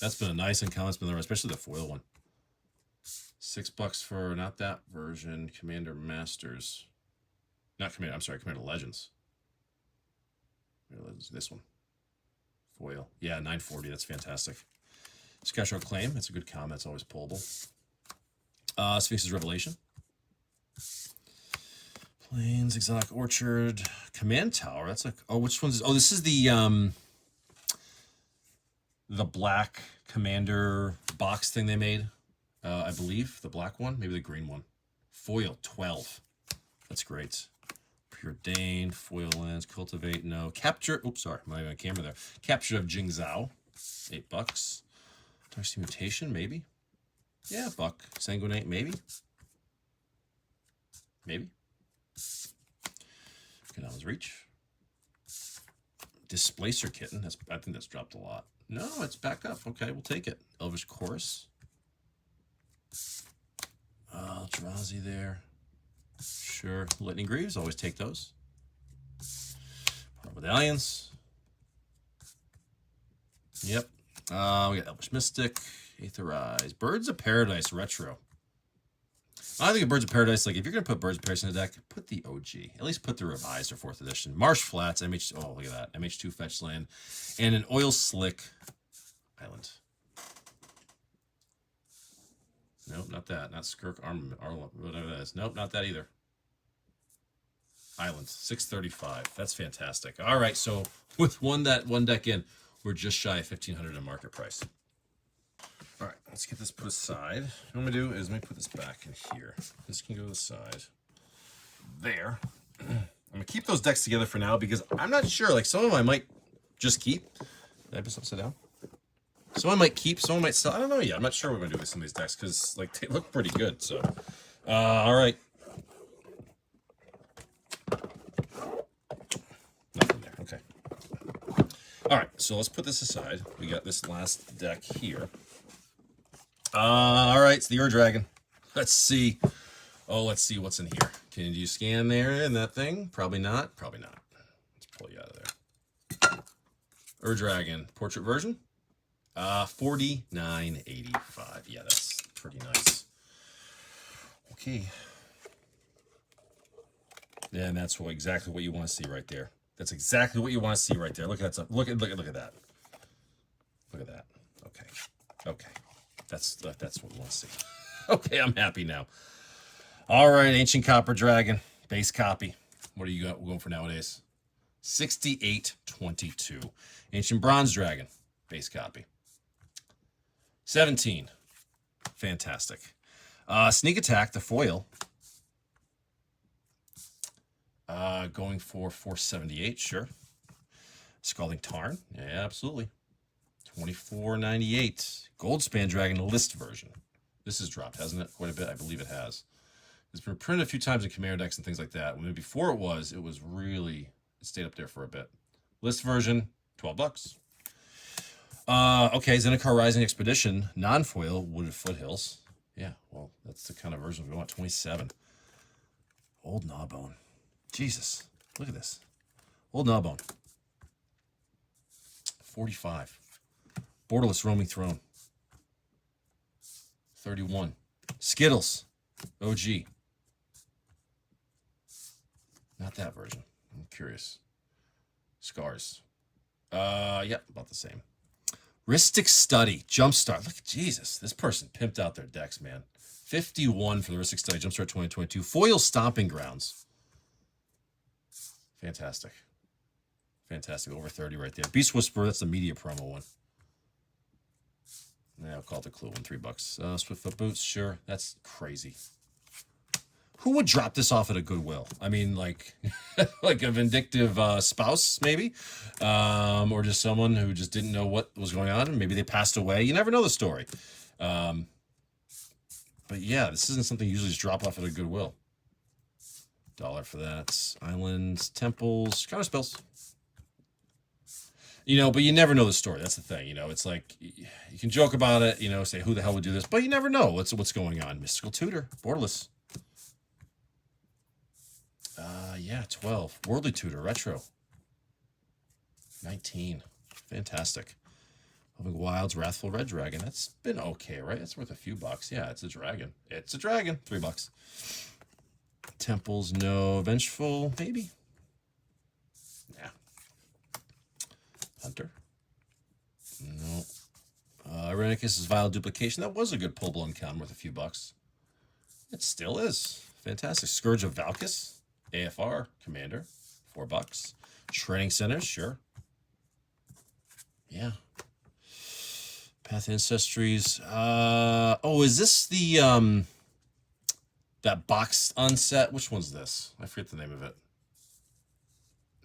A: That's been a nice uncommon. It's been there, especially the foil one. $6 for not that version. Commander Masters. Not Commander. I'm sorry, Commander Legends. Commander Legends. This one. Foil. Yeah, 940. That's fantastic. Skyshroud Claim. That's a good comment. It's always pullable. Sphinx's Revelation. Plains, Exotic Orchard. Command Tower. That's like, oh, which one's this? Oh, this is the black Commander box thing they made. I believe the black one, maybe the green one. Foil 12. That's great. Preordained, foil lands, cultivate, no. Capture, oops, sorry, I'm not even on camera there. Capture of Jingzhou, $8. Darcy Mutation, maybe. Yeah, $1. Sanguinate, maybe. Maybe. Kanama's Reach. Displacer Kitten, I think that's dropped a lot. No, it's back up. Okay, we'll take it. Elvish Chorus. Eldrazi there. Sure. Lightning Greaves, always take those. Medallions. Yep. We got Elvish Mystic, Aetherize, Birds of Paradise Retro. I think of Birds of Paradise, like if you're gonna put Birds of Paradise in the deck, put the OG. At least put the revised or 4th edition. Marsh Flats, MH. Oh, look at that. MH2 fetch land, and an Oil Slick Island. Nope, not that. Not Skirk Armament, whatever that is. Nope, not that either. Island, 635. That's fantastic. All right, so with one deck in, we're just shy of 1,500 in market price. All right, let's get this put aside. What I'm gonna do is let me put this back in here. This can go to the side. There. I'm gonna keep those decks together for now because I'm not sure. Like some of them I might just keep. Did I put this upside down? Some I might keep, some I might sell. I don't know yet. I'm not sure what we're gonna do with some of these decks because like they look pretty good. So, all right. Nothing there. Okay. All right. So let's put this aside. We got this last deck here. All right. It's the Ur Dragon. Let's see. Oh, let's see what's in here. Can you scan there in that thing? Probably not. Probably not. Let's pull you out of there. Ur Dragon portrait version. $49.85. Yeah, that's pretty nice. Okay. Yeah, and that's exactly what you want to see right there. That's exactly what you want to see right there. Look at that. Look at that. Look at that. Okay. Okay. That's what we want to see. Okay, I'm happy now. All right, Ancient Copper Dragon, base copy. What are you going for nowadays? $68.22. Ancient Bronze Dragon, base copy. 17. Fantastic. Sneak Attack, the foil. Going for $478, sure. Scalding Tarn. Yeah, absolutely. $24.98. Goldspan Dragon list version. This has dropped, hasn't it? Quite a bit. I believe it has. It's been printed a few times in Commander decks and things like that. When before it was really, it stayed up there for a bit. List version, $12. Okay, Zendikar Rising Expedition, non-foil, Wooded Foothills. Yeah, well, that's the kind of version we want. 27. Old Gnawbone. Jesus, look at this. Old Gnawbone. 45. Borderless Roaming Throne. 31. Skittles. OG. Not that version. I'm curious. Scars. Yeah, about the same. Rhystic Study. Jumpstart. Look at Jesus. This person pimped out their decks, man. 51 for the Rhystic Study. Jumpstart 2022. Foil Stomping Grounds. Fantastic. Fantastic. Over 30 right there. Beast Whisperer. That's the media promo one. Yeah, I'll call it the clue one. $3. Swiftfoot Boots. Sure. That's crazy. Who would drop this off at a Goodwill? I mean, like, like a vindictive spouse, maybe, or just someone who just didn't know what was going on, and maybe they passed away. You never know the story. But yeah, this isn't something you usually just drop off at a Goodwill. $1 for that. Islands, temples, counter spells. You know, but you never know the story. That's the thing. You know, it's like you can joke about it. You know, say who the hell would do this, but you never know what's going on. Mystical Tutor, borderless. Yeah, 12. Worldly Tutor, retro. 19. Fantastic. Loving Wilds, Wrathful Red Dragon. That's been okay, right? That's worth a few bucks. Yeah, it's a dragon. It's a dragon. $3. Temples, no. Vengeful, maybe. Yeah. Hunter. No. Irenicus' Vile Duplication. That was a good pull-blown count, worth a few bucks. It still is. Fantastic. Scourge of Valkis. AFR Commander, $4. Training Centers, sure. Yeah. Path Ancestries. Oh, is this the that box unset? Which one's this? I forget the name of it.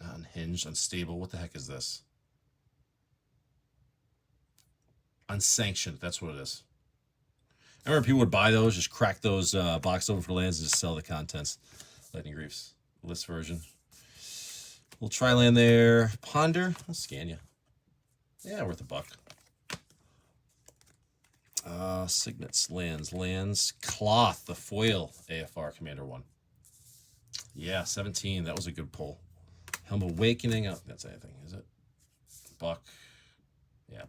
A: Not Unhinged, Unstable. What the heck is this? Unsanctioned. That's what it is. I remember people would buy those, just crack those boxes open for lands, and just sell the contents. Lightning Reefs. List version. Little tri-land there. Ponder. I'll scan you. Yeah, worth $1. Signets. Lands. Cloth. The foil AFR Commander one. Yeah, 17. That was a good pull. Helm Awakening. I don't think that's anything, is it? $1. Yeah,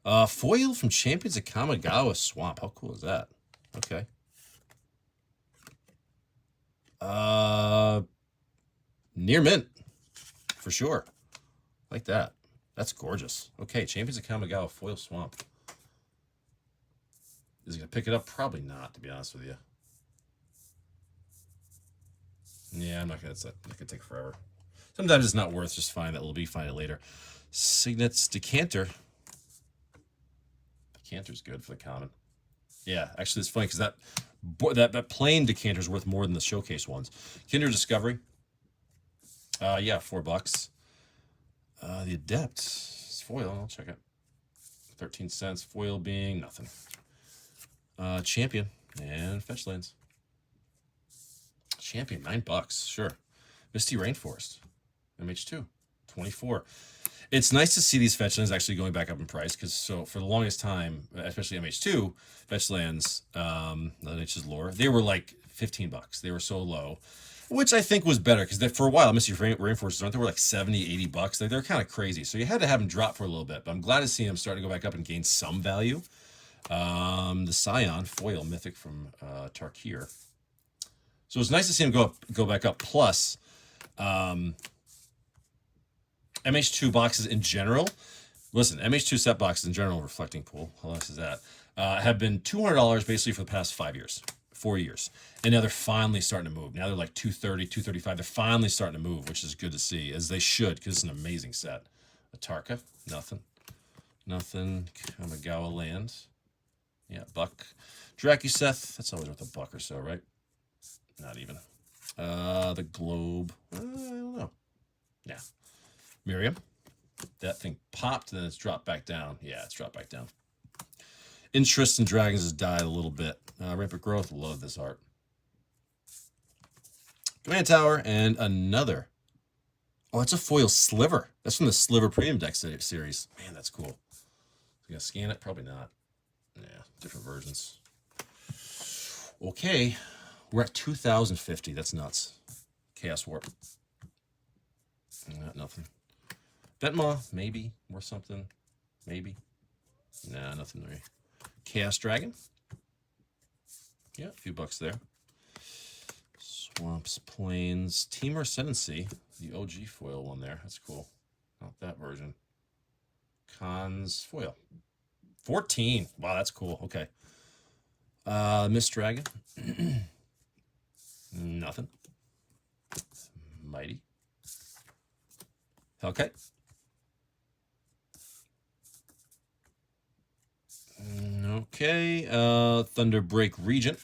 A: $1. Foil from Champions of Kamigawa Swamp. How cool is that? Okay. Near mint, for sure. Like that. That's gorgeous. Okay, Champions of Kamigawa Foil Swamp. Is he gonna pick it up? Probably not, to be honest with you. Yeah, I'm not gonna. That could take forever. Sometimes it's not worth just finding that little B. Find it later. Signets Decanter. Decanter's good for the common. Yeah, actually, it's funny because that plain decanter is worth more than the showcase ones. Kinder Discovery. Yeah, $4. The Adept. It's foil. I'll check it. 13 cents. Foil being nothing. Champion and fetch lands. Champion, $9. Sure. Misty Rainforest. MH2. 24. It's nice to see these fetch lands actually going back up in price because so for the longest time, especially MH2 fetch lands, NH's lore, they were like $15. They were so low, which I think was better because for a while, Misty Rainforests, they were like $70, $80. They're kind of crazy. So you had to have them drop for a little bit, but I'm glad to see them starting to go back up and gain some value. The Scion foil mythic from Tarkir. So it's nice to see them go back up. Plus, MH2 boxes in general, listen, MH2 set boxes in general, reflecting pool, how much is that, have been $200 basically for the past 4 years. And now they're finally starting to move. Now they're like $230, $235. They're finally starting to move, which is good to see, as they should, because it's an amazing set. Atarka, nothing. Kamigawa land. Yeah, $1. Dracuseth, that's always worth $1 or so, right? Not even. The Globe, I don't know. Yeah. Miriam. That thing popped, and then it's dropped back down. Yeah, it's dropped back down. Interest in dragons has died a little bit. Rampant Growth, love this art. Command Tower, and another. Oh, it's a foil sliver. That's from the Sliver Premium Deck series. Man, that's cool. You gonna scan it? Probably not. Yeah, different versions. Okay, we're at 2,050. That's nuts. Chaos Warp. Nothing. Ventmaw, maybe. Or something. Maybe. Nah, nothing there. Chaos Dragon. Yeah, a few bucks there. Swamps, Plains, Teamer Ascendancy. The OG foil one there. That's cool. Not that version. Cons foil. 14. Wow, that's cool. Okay. Mist Dragon. Nothing. Mighty. Hellkite. Okay. Thunderbreak Regent.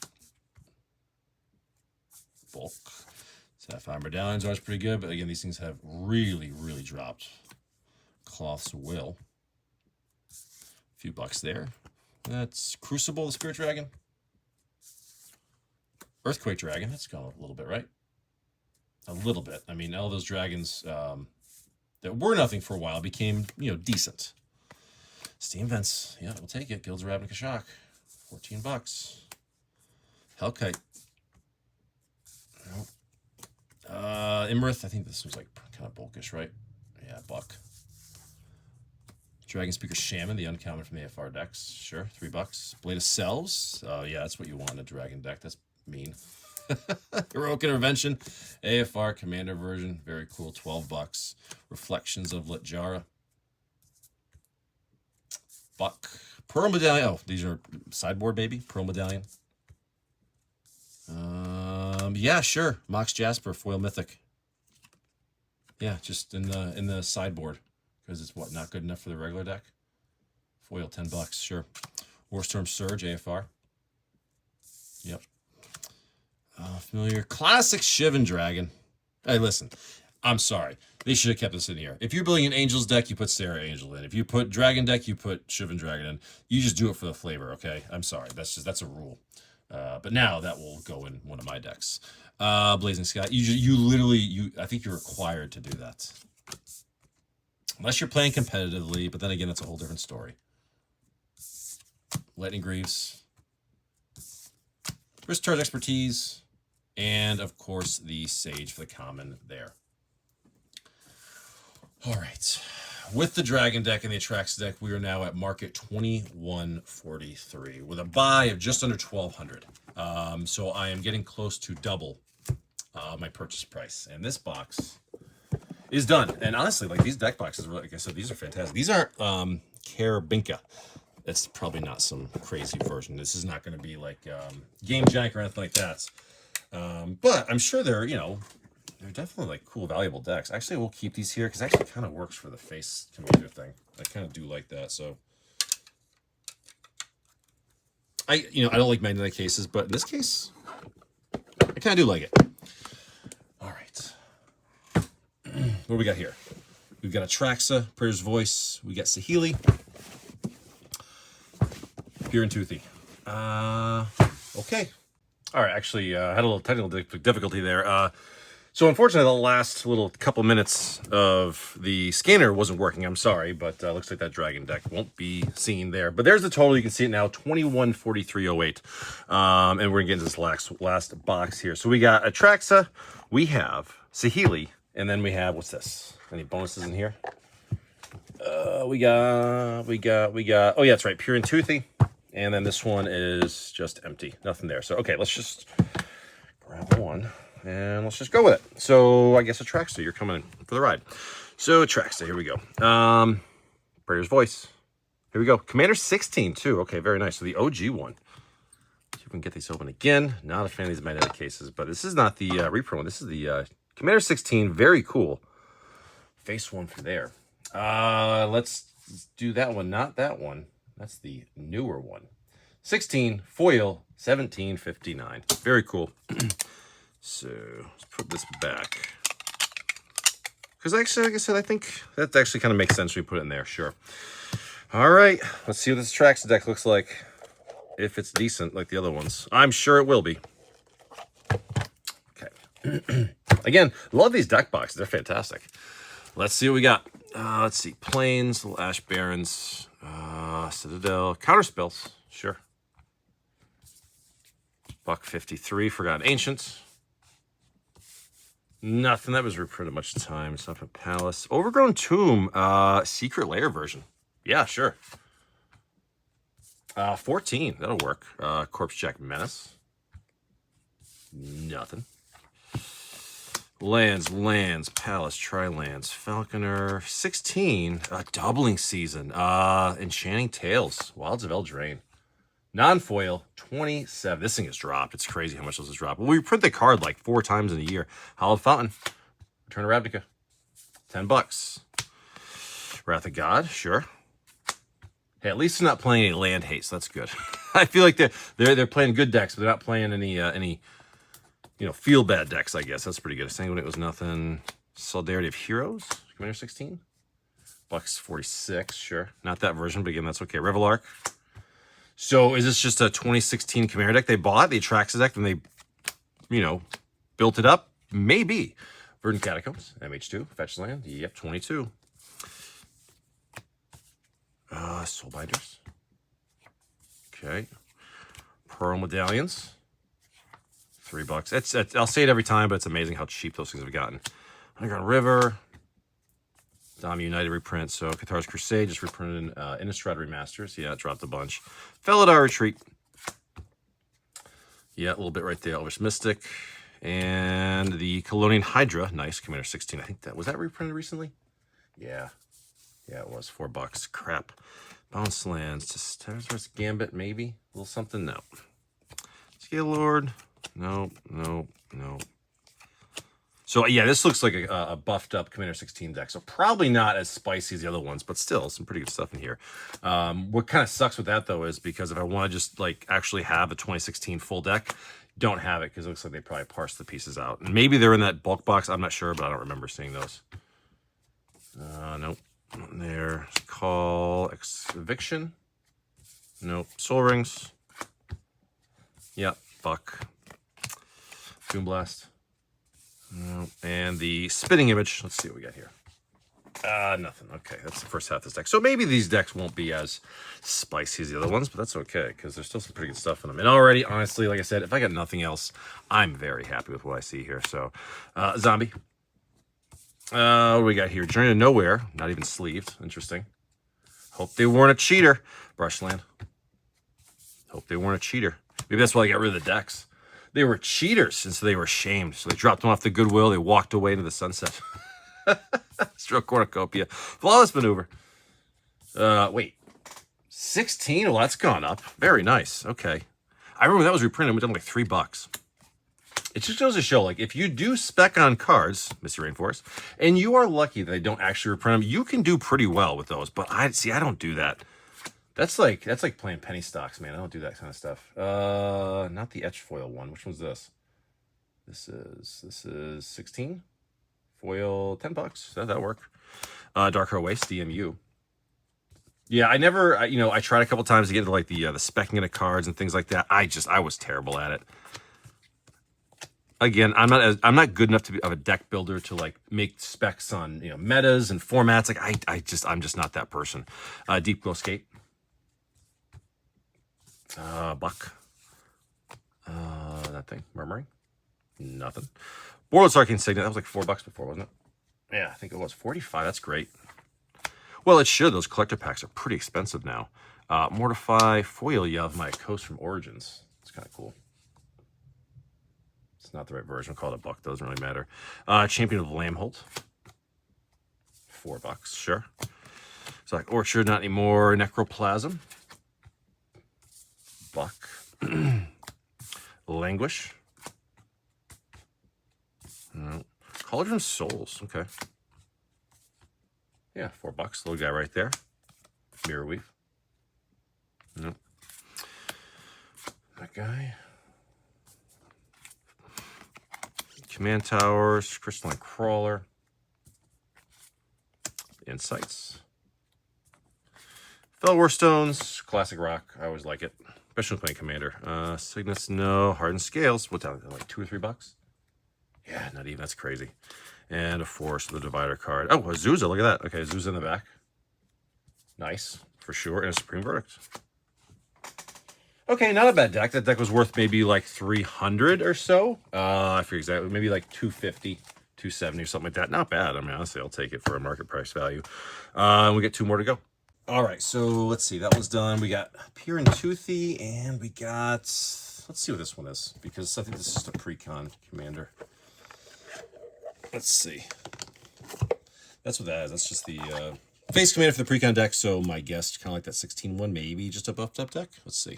A: Bulk. Sapphire Medallions are pretty good, but again, these things have really, really dropped. Cloth's Will. A few bucks there. That's Crucible, the Spirit Dragon. Earthquake Dragon. That's gone a little bit, right? A little bit. I mean, all those dragons that were nothing for a while became, decent. Steam Vents. Yeah, we'll take it. Guilds of Ravnica Shock. 14 bucks. Hellkite. Nope. Imrith. I think this was like kind of bulkish, right? Yeah, buck. Dragon Speaker Shaman, the uncommon from the AFR decks. Sure, 3 bucks. Blade of Selves. Yeah, that's what you want in a dragon deck. That's mean. Heroic Intervention. AFR Commander version. Very cool. 12 bucks. Reflections of Litjara. Buck. Pearl Medallion. Oh, these are sideboard, baby. Pearl Medallion. Yeah, sure. Mox Jasper, foil mythic. Yeah, just in the sideboard. Because it's what, not good enough for the regular deck? Foil, 10 bucks, sure. Warstorm Surge, AFR. Yep. Familiar. Classic Shivan Dragon. Hey, listen. I'm sorry. They should have kept this in here. If you're building an Angels deck, you put Sarah Angel in. If you put Dragon deck, you put Shivan Dragon in. You just do it for the flavor, okay? I'm sorry. That's a rule. But now that will go in one of my decks. Blazing Sky. You literally, I think you're required to do that. Unless you're playing competitively, but then again, that's a whole different story. Lightning Greaves. Risk Charge Expertise. And, of course, the Sage for the common there. All right. With the Dragon deck and the Attracts deck, we are now at market 2143 with a buy of just under 1,200. So I am getting close to double my purchase price. And this box is done. And honestly, like these deck boxes, like I said, these are fantastic. These aren't Karabinka. That's probably not some crazy version. This is not going to be like Game Jank or anything like that. But I'm sure they're definitely like cool, valuable decks. Actually, we'll keep these here because it actually kind of works for the face commander thing. I kind of do like that. So I don't like magnetic cases, but in this case, I kind of do like it. All right. What do we got here? We've got Atraxa, Prayer's Voice. We got Saheeli. Pure and Toothy. Okay. All right, actually, had a little technical difficulty there. So unfortunately, the last little couple minutes of the scanner wasn't working. I'm sorry, but looks like that Dragon deck won't be seen there. But there's the total. You can see it now, 2143.08. And we're going to get into this last box here. So we got Atraxa, we have Saheeli, and then we have, what's this? Any bonuses in here? We got, oh yeah, that's right, Pure and Toothy. And then this one is just empty. Nothing there. So, okay, let's just grab one and let's just go with it. So, I guess Atraxa, you're coming in for the ride. So, Atraxa, here we go. Prayer's Voice. Here we go. Commander 16, too. Okay, very nice. So, the OG one. See if we can get these open again. Not a fan of these magnetic cases, but this is not the repro one. This is the Commander 16. Very cool. Face one for there. Let's do that one, not that one. That's the newer one. 16, foil, 1759. Very cool. So, let's put this back. Because actually, like I said, I think that actually kind of makes sense when we put it in there. Sure. All right. Let's see what this Trax deck looks like. If it's decent like the other ones. I'm sure it will be. Okay. Again, love these deck boxes. They're fantastic. Let's see what we got. Let's see. Plains, little Ash Barons, Citadel, Counterspells. Sure. $1.53, Forgotten Ancients. Nothing. That was reprinted much time. Stuff at Palace. Overgrown Tomb, Secret Lair version. Yeah, sure. 14. That'll work. Corpse Jack Menace. Nothing. Lands, Palace, Tri-Lands, Falconer. 16. Doubling Season. Enchanting Tales, Wilds of Eldraine. Non-foil, 27. This thing has dropped. It's crazy how much this has dropped. Well, we print the card like 4 times in a year. Hallowed Fountain. Return of Ravnica. $10. Wrath of God, sure. Hey, at least they're not playing any land haste. That's good. I feel like they're playing good decks, but they're not playing any feel bad decks. I guess that's pretty good. Sanguinate was nothing. Solidarity of Heroes, Commander 16. $1.46, sure. Not that version, but again, that's okay. Revelark. So is this just a 2016 Commander deck they bought? The Atraxa deck, and they, built it up? Maybe. Verdant Catacombs, MH2, fetch land. Yep, 22. Soulbinders. Okay. Pearl Medallions. $3. I'll say it every time, but it's amazing how cheap those things have gotten. Underground River. Dami United reprint. So Cathar's Crusade just reprinted in Innistrad remasters. Yeah, it dropped a bunch. Felidar Retreat. Yeah, a little bit right there. Elvish Mystic. And the Colonian Hydra. Nice. Commander 16. I think was that reprinted recently? Yeah. Yeah, it was. $4. Crap. Bounce Lands. Just Gambit, maybe? A little something? No. Scale Lord. No. So, yeah, this looks like a buffed up Commander 16 deck. So, probably not as spicy as the other ones, but still some pretty good stuff in here. What kind of sucks with that, though, is because if I want to just, actually have a 2016 full deck, don't have it because it looks like they probably parsed the pieces out. And maybe they're in that bulk box. I'm not sure, but I don't remember seeing those. Nope. There. Call. Eviction. Nope. Soul Rings. Yep. Fuck. Doom Blast. Nope. And the Spitting Image. Let's see what we got here. Nothing. Okay, that's the first half of this deck. So maybe these decks won't be as spicy as the other ones, but that's okay, because there's still some pretty good stuff in them. And already, honestly, like I said, if I got nothing else, I'm very happy with what I see here. So, Zombie. What do we got here? Journey to Nowhere. Not even sleeved. Interesting. Hope they weren't a cheater. Brushland. Hope they weren't a cheater. Maybe that's why I got rid of the decks. They were cheaters, and so they were shamed. So they dropped them off the Goodwill. They walked away into the sunset. Stroke Cornucopia. Flawless Maneuver. Wait. 16? Well, that's gone up. Very nice. Okay. I remember that was reprinted. We done like $3. It just goes to show, if you do spec on cards, Mr. Rainforest, and you are lucky that they don't actually reprint them, you can do pretty well with those. But I don't do that. That's like playing penny stocks, man. I don't do that kind of stuff. Not the etch foil one. Which one's this? This is 16. Foil, $10. That'll work. Dark Horror Waste, DMU. Yeah, I never, I tried a couple times to get into the specking into cards and things like that. I was terrible at it. Again, I'm not good enough to be of a deck builder to make specs on metas and formats. I'm just not that person. Deep Glow Skate. Buck. That thing. Murmuring. Nothing. Borderless Arcane Signet. That was $4 before, wasn't it? Yeah, I think it was. 45. That's great. Well, it should. Those collector packs are pretty expensive now. Mortify. Foil Yavimaya Coast from Origins. It's kind of cool. It's not the right version. We'll call it $1. Doesn't really matter. Champion of Lamholt. $4. Sure. It's Orchard. Not anymore. Necroplasm. $1. Languish. No. Cauldron of Souls. Okay. Yeah, $4. Little guy right there. Mirror Weave. Nope. That guy. Command Towers. Crystalline Crawler. Insights. Fellwar Stones, classic rock. I always like it, especially when playing Commander. Signets, no. Hardened Scales, what's that, like $2 or $3? Yeah, not even, that's crazy. And a Force, the Divider card. Oh, Azusa, look at that. Okay, Azusa in the back. Nice, for sure, and a Supreme Verdict. Okay, not a bad deck. That deck was worth maybe like 300 or so. I forget exactly, maybe like 250, 270 or something like that. Not bad. I mean, honestly, I'll take it for a market price value. We get 2 more to go. All right, so let's see. That was done. We got Pure and Toothy, and we got... Let's see what this one is, because I think this is just a pre-con Commander. Let's see. That's what that is. That's just the face Commander for the pre-con deck, so my guess, kind of like that 16 one, maybe just a buffed up deck. Let's see.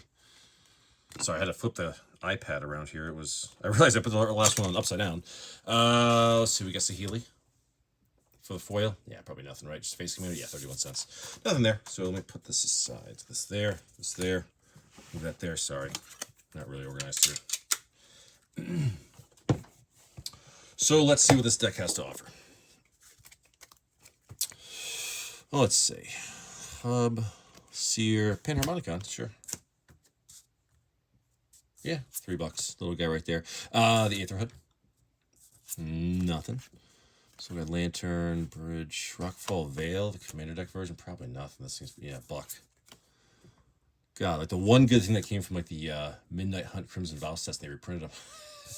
A: Sorry, I had to flip the iPad around here. It was... I realized I put the last one upside down. Let's see. We got Saheeli. For the foil, yeah, probably nothing, right? Just face Commander, yeah, 31 cents. Nothing there. So let me put this aside. This there, move that there. Sorry, not really organized here. So let's see what this deck has to offer. Well, let's see. Hub, Seer, Panharmonicon, sure. Yeah, $3. Little guy right there. The Aetherhood. Nothing. So we got Lantern, Bridge, Rockfall Veil, the Commander deck version, probably nothing. This seems, yeah, buck. God, like the one good thing that came from like the Midnight Hunt Crimson Vow sets, they reprinted them.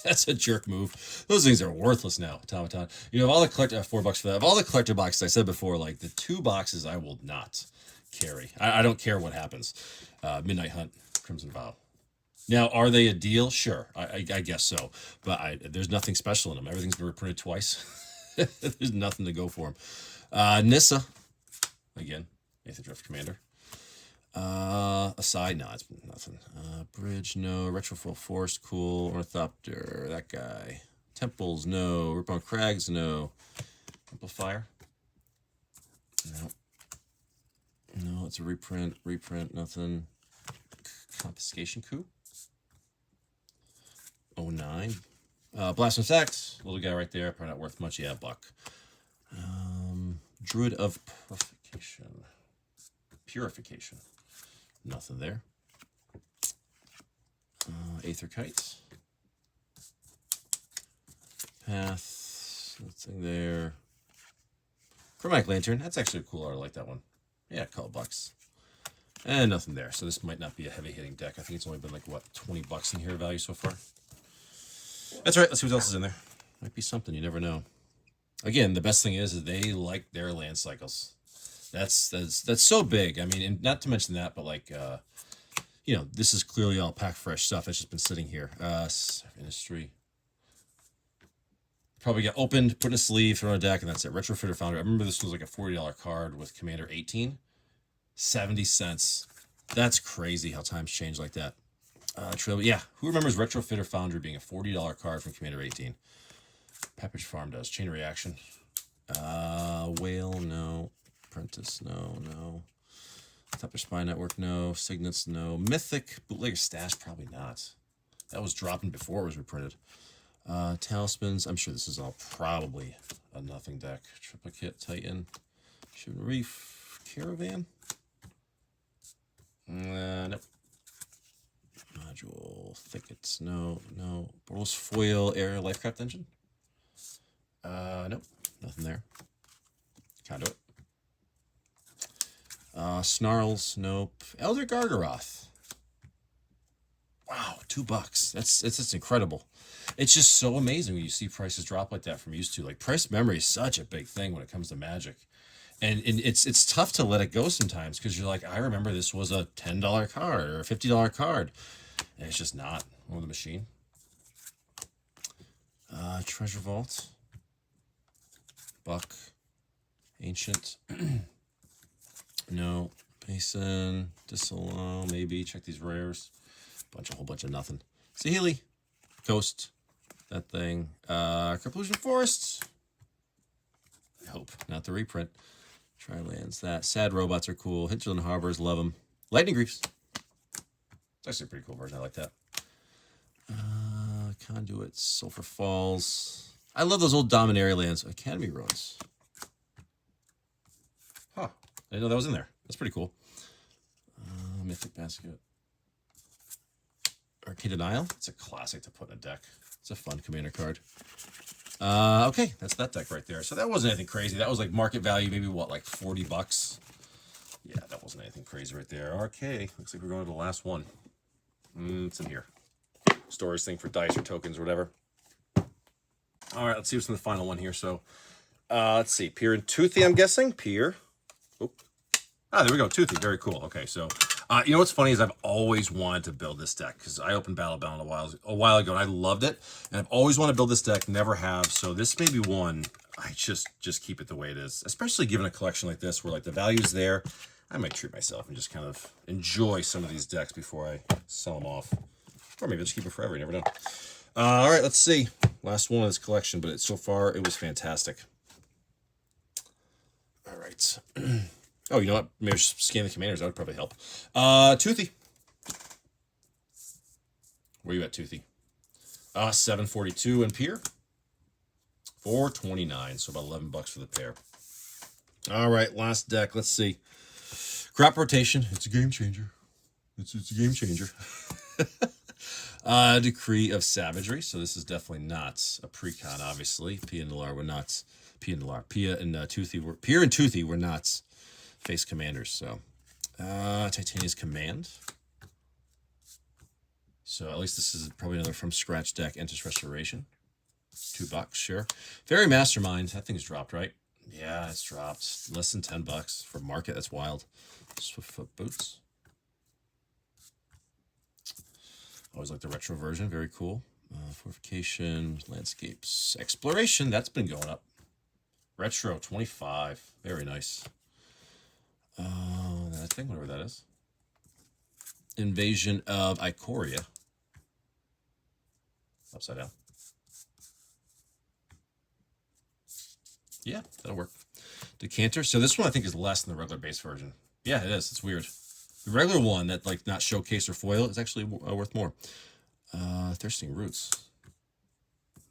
A: That's a jerk move. Those things are worthless now, automaton. You know, of all the collector, $4 for that. Of all the collector boxes, I said before, like the 2 boxes I will not carry. I don't care what happens. Midnight Hunt, Crimson Vow. Now, are they a deal? Sure, I guess so. But there's nothing special in them. Everything's been reprinted twice. There's nothing to go for him. Nissa, again, Aether Drift Commander. Aside, no, it's nothing. Bridge, no. Retrofoil Force, cool. Ornithopter, that guy. Temples, no. Ripon Crags, no. Amplifier, no. No, it's a reprint, nothing. Confiscation Coup. 09. Blasphemous Axe, little guy right there, probably not worth much. Yeah, buck. Druid of Purification. Nothing there. Aether Kite. Path. Nothing there. Chromatic Lantern. That's actually a cool art. I like that one. Yeah, $12. And nothing there. So this might not be a heavy hitting deck. I think it's only been like, what, $20 in here value so far? That's right. Let's see what else is in there. Might be something. You never know. Again, the best thing is they like their land cycles. That's so big. I mean, and not to mention that, but like, you know, this is clearly all pack fresh stuff that's just been sitting here. Industry. Probably get opened, put in a sleeve, throw in a deck, and that's it. Retrofitter Founder. I remember this was like a $40 card with Commander 18. 70 cents. That's crazy how times change like that. Yeah, who remembers Retrofitter Foundry being a $40 card from Commander 18? Pepperidge Farm does. Chain Reaction. Whale, no. Apprentice, no. Tupper Spy Network, no. Signets, no. Mythic Bootlegger Stash, probably not. That was dropping before it was reprinted. Talismans, I'm sure this is all probably a nothing deck. Triplicate, Titan, Shivan Reef, Caravan. Nope. Module, Thickets, no. Bortles Foil, Air, Lifecraft Engine. Nope, nothing there. Conduit. Snarls, nope. Elder Gargaroth. Wow, $2. That's incredible. It's just so amazing when you see prices drop like that from used to. Like, price memory is such a big thing when it comes to Magic. And it's tough to let it go sometimes because you're like, I remember this was a $10 card or a $50 card. And it's just not on the machine. Treasure Vault. Buck. Ancient. No. Basin. Disallow. Maybe. Check these rares. Whole bunch of nothing. Saheeli. Ghost. That thing. Conclusion Forests. I hope. Not the reprint. Tri-lands. That. Sad Robots are cool. Hinterland Harbors. Love them. Lightning Griefs. It's actually a pretty cool version. I like that. Conduits. Sulphur Falls. I love those old Dominaria lands. Academy Ruins. I didn't know that was in there. That's pretty cool. Mythic Basket. Arcade Denial. It's a classic to put in a deck. It's a fun commander card. Okay, that's that deck right there. So that wasn't anything crazy. That was like market value, maybe what, like 40 bucks? Yeah, that wasn't anything crazy right there. Okay, looks like we're going to the last one. It's in here. Storage thing for dice or tokens or whatever. All right, let's see what's in the final one here. So, let's see. Peer and Toothy, I'm guessing. Peer. Oh. There we go. Toothy. Very cool. Okay, so you know what's funny is I've always wanted to build this deck because I opened Battlebound a while ago and I loved it, and I've always wanted to build this deck, never have. So this may be one I just keep it the way it is, especially given a collection like this where like the value's there. I might treat myself and just kind of enjoy some of these decks before I sell them off, or maybe I'll just keep it forever. You never know. All right, let's see. Last one of this collection, but so far it was fantastic. All right. Oh, you know what? Maybe just scan the commanders. That would probably help. Toothy. Where you at, Toothy? 742 and Pier. 429. So about 11 bucks for the pair. All right, last deck. Let's see. Crop rotation. It's a game changer. It's a game changer. Decree of Savagery. So this is definitely not a pre-con, obviously. Pia and Nalar were not. Pia and Toothy were. Pier and Toothy were not face commanders. So Titania's Command. So at least this is probably another from scratch deck. Enters Restoration. $2, sure. Fairy Mastermind. That thing's dropped, right? Yeah, it's dropped. Less than 10 bucks for market. That's wild. Swiftfoot Boots. Always like the retro version. Very cool. Fortification, Landscapes, Exploration. That's been going up. Retro 25. Very nice. That thing, whatever that is. Invasion of Ikoria. Upside down. Yeah, that'll work. Decanter. So this one I think is less than the regular base version. Yeah, it is. It's weird. The regular one that like not showcase or foil is actually worth more. Thirsting Roots.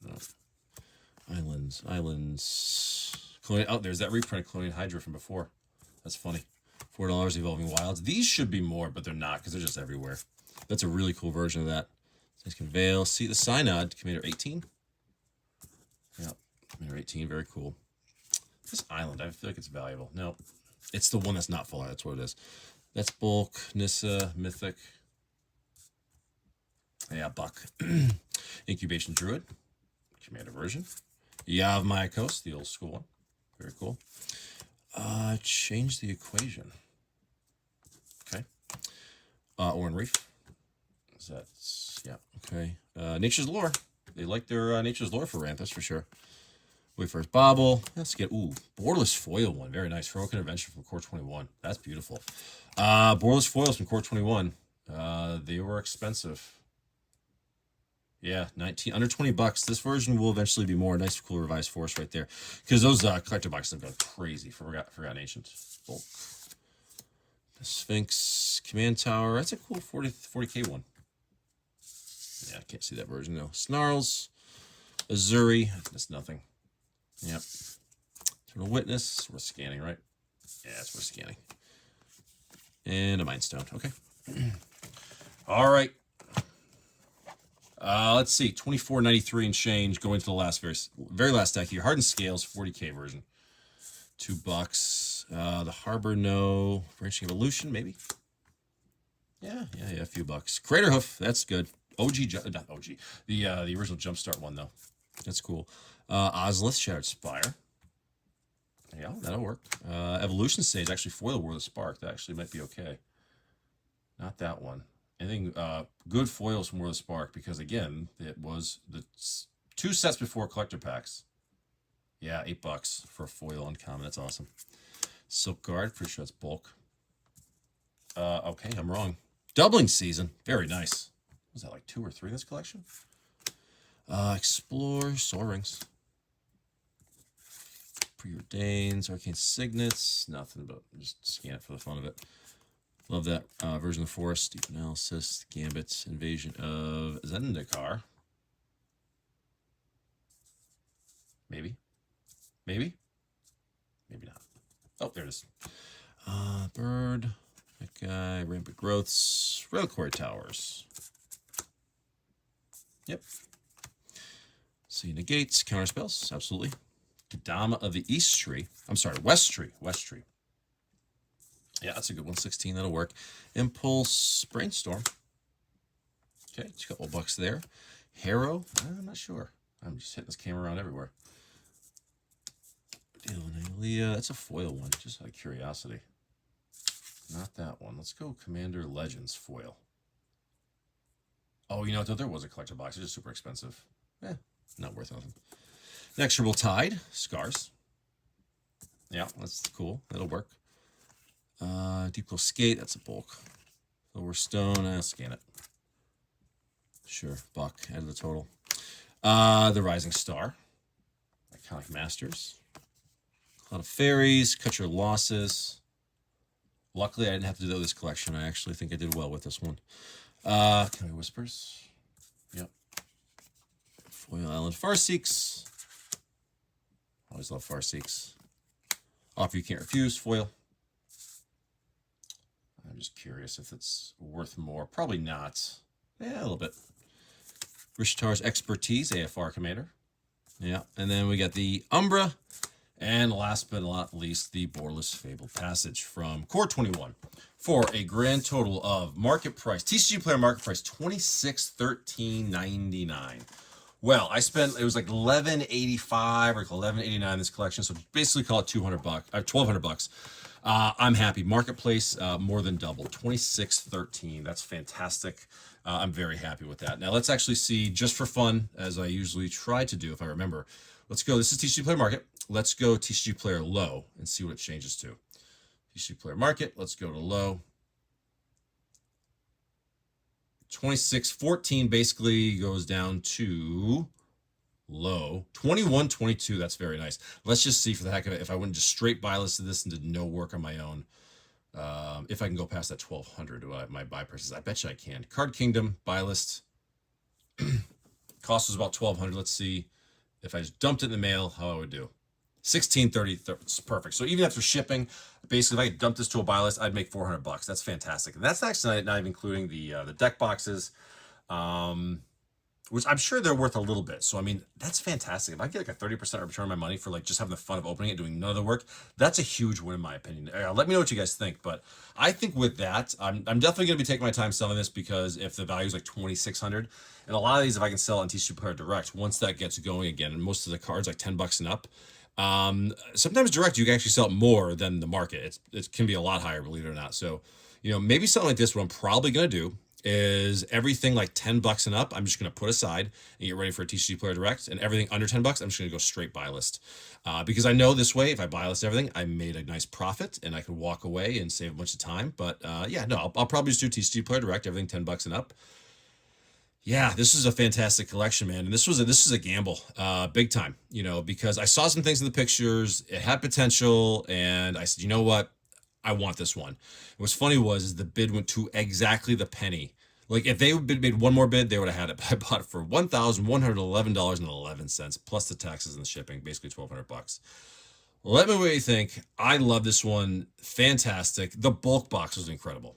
A: No. Islands. Colonial, oh, there's that reprint of Colonial Hydra from before. That's funny. $4 Evolving Wilds. These should be more, but they're not because they're just everywhere. That's a really cool version of that. Nice Conveil. See the Synod. Commander 18. Yeah, Commander 18. Very cool. This island, I feel like it's valuable. No, it's the one that's not full art. That's what it is. That's Bulk, Nissa, Mythic. Yeah, Buck. Incubation Druid. Commander version. Yavmaikos, the old school one. Very cool. Change the equation. Okay. Orin Reef. Is that? Yeah. Okay. Nature's Lore. They like their Nature's Lore for ramp. That's for sure. Wait for his Bobble. Let's get Borderless Foil one. Very nice. Heroic Intervention from Core 21. That's beautiful. Borderless Foils from Core 21. They were expensive. Yeah, under 20 bucks. This version will eventually be more. Nice, cool revised force right there. Because those collector boxes have gone crazy. Forgotten Ancient. Bulk. The Sphinx. Command Tower. That's a cool 40K one. Yeah, I can't see that version though. Snarls. Azuri. That's nothing. Yep. Eternal Witness. We're scanning, right? Yeah, it's worth scanning. And a Mind Stone. Okay. All right. Let's see. 24.93 and change going to the last very last deck here. Hardened Scales, 40K version. $2. The Harbor, no. Branching Evolution, maybe. Yeah, a few bucks. Craterhoof, that's good. Not OG. The original Jumpstart one though. That's cool. Ozlith, Shattered Spire. Yeah, that'll work. Evolution Stage, actually foil World of Spark. That actually might be okay. Not that one. Anything good foils from World of Spark, because again, it was the 2 sets before collector packs. Yeah, $8 for a foil uncommon. That's awesome. Silk Guard, pretty sure it's bulk. Okay, I'm wrong. Doubling Season, very nice. Was that like 2 or 3 in this collection? Explore, Soul Rings. Preordains, Arcane Signets, nothing but just scan it for the fun of it. Love that version of the Forest. Deep Analysis, Gambit, Invasion of Zendikar. Maybe. Maybe not. Oh, there it is. Bird, that guy, Rampant Growths, Reliquary Towers. Yep. See negates, counter spells, absolutely. Kadama of the East Tree. I'm sorry, West Tree. West Tree. Yeah, that's a good one. 16, that'll work. Impulse, Brainstorm. Okay, a couple bucks there. Harrow, I'm not sure. I'm just hitting this camera around everywhere. Leah, that's a foil one, just out of curiosity. Not that one. Let's go Commander Legends foil. Oh, you know, there was a collector box. It's just super expensive. Not worth nothing. Inexorable Tide, Scars. Yeah, that's cool. That'll work. Deep Glow Skate, that's a bulk. Lower Stone, I'll scan it. Sure, buck, add to the total. The Rising Star. Iconic Masters. A lot of fairies, cut your losses. Luckily, I didn't have to do this collection. I actually think I did well with this one. Can we Whispers? Yep. Foil Island Farseeks. Always love Farseeks. Offer you can't refuse, foil. I'm just curious if it's worth more. Probably not. Yeah, a little bit. Rishitar's Expertise, AFR Commander. Yeah, and then we got the Umbra. And last but not least, the Borderless Fabled Passage from Core 21 for a grand total of market price, TCG player market price, $2613.99. Well, I spent, it was like $11.85 or $11.89 this collection, so basically call it $1,200. I'm happy. Marketplace more than double, $2613. That's fantastic. I'm very happy with that. Now let's actually see, just for fun, as I usually try to do if I remember. Let's go. This is TCG Player Market. Let's go TCG Player Low and see what it changes to. TCG Player Market. Let's go to low. 2614 basically goes down to low. 2122. That's very nice. Let's just see for the heck of it if I wouldn't just straight buy listed this and did no work on my own. If I can go past that 1200 my buy prices. I bet you I can. Card Kingdom buy list. Cost was about 1200. Let's see if I just dumped it in the mail, how I would do. 1630, it's perfect. So even after shipping, basically if I could dump this to a buy list, I'd make $400. That's fantastic. And that's actually not even including the deck boxes, which I'm sure they're worth a little bit. So, I mean, that's fantastic. If I get like a 30% return on my money for like just having the fun of opening it, doing none of the work, that's a huge win in my opinion. Let me know what you guys think. But I think with that, I'm definitely going to be taking my time selling this because if the value is like $2,600, and a lot of these, if I can sell on TCG Player Direct, once that gets going again, and most of the cards like $10 and up, sometimes direct you can actually sell it more than the market. It can be a lot higher, believe it or not. So, you know, maybe something like this, what I'm probably going to do is everything like $10 and up, I'm just going to put aside and get ready for a TCG Player Direct, and everything under $10, I'm just going to go straight buy list. Because I know this way, if I buy list everything, I made a nice profit and I can walk away and save a bunch of time. But, yeah, no, I'll probably just do TCG Player Direct, everything $10 and up. Yeah, this is a fantastic collection, man. And this is a gamble, big time, you know, because I saw some things in the pictures, it had potential, and I said, you know what? I want this one. And what's funny was the bid went to exactly the penny. Like if they made one more bid, they would have had it. I bought it for $1,111.11 plus the taxes and the shipping, basically $1,200. Let me know what you think. I love this one. Fantastic. The bulk box was incredible.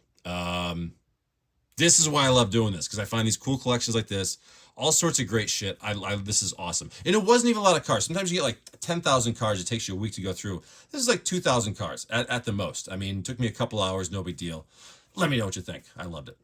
A: This is why I love doing this, because I find these cool collections like this, all sorts of great shit. This is awesome. And it wasn't even a lot of cards. Sometimes you get like 10,000 cards. It takes you a week to go through. This is like 2,000 cards at the most. I mean, it took me a couple hours. No big deal. Let me know what you think. I loved it.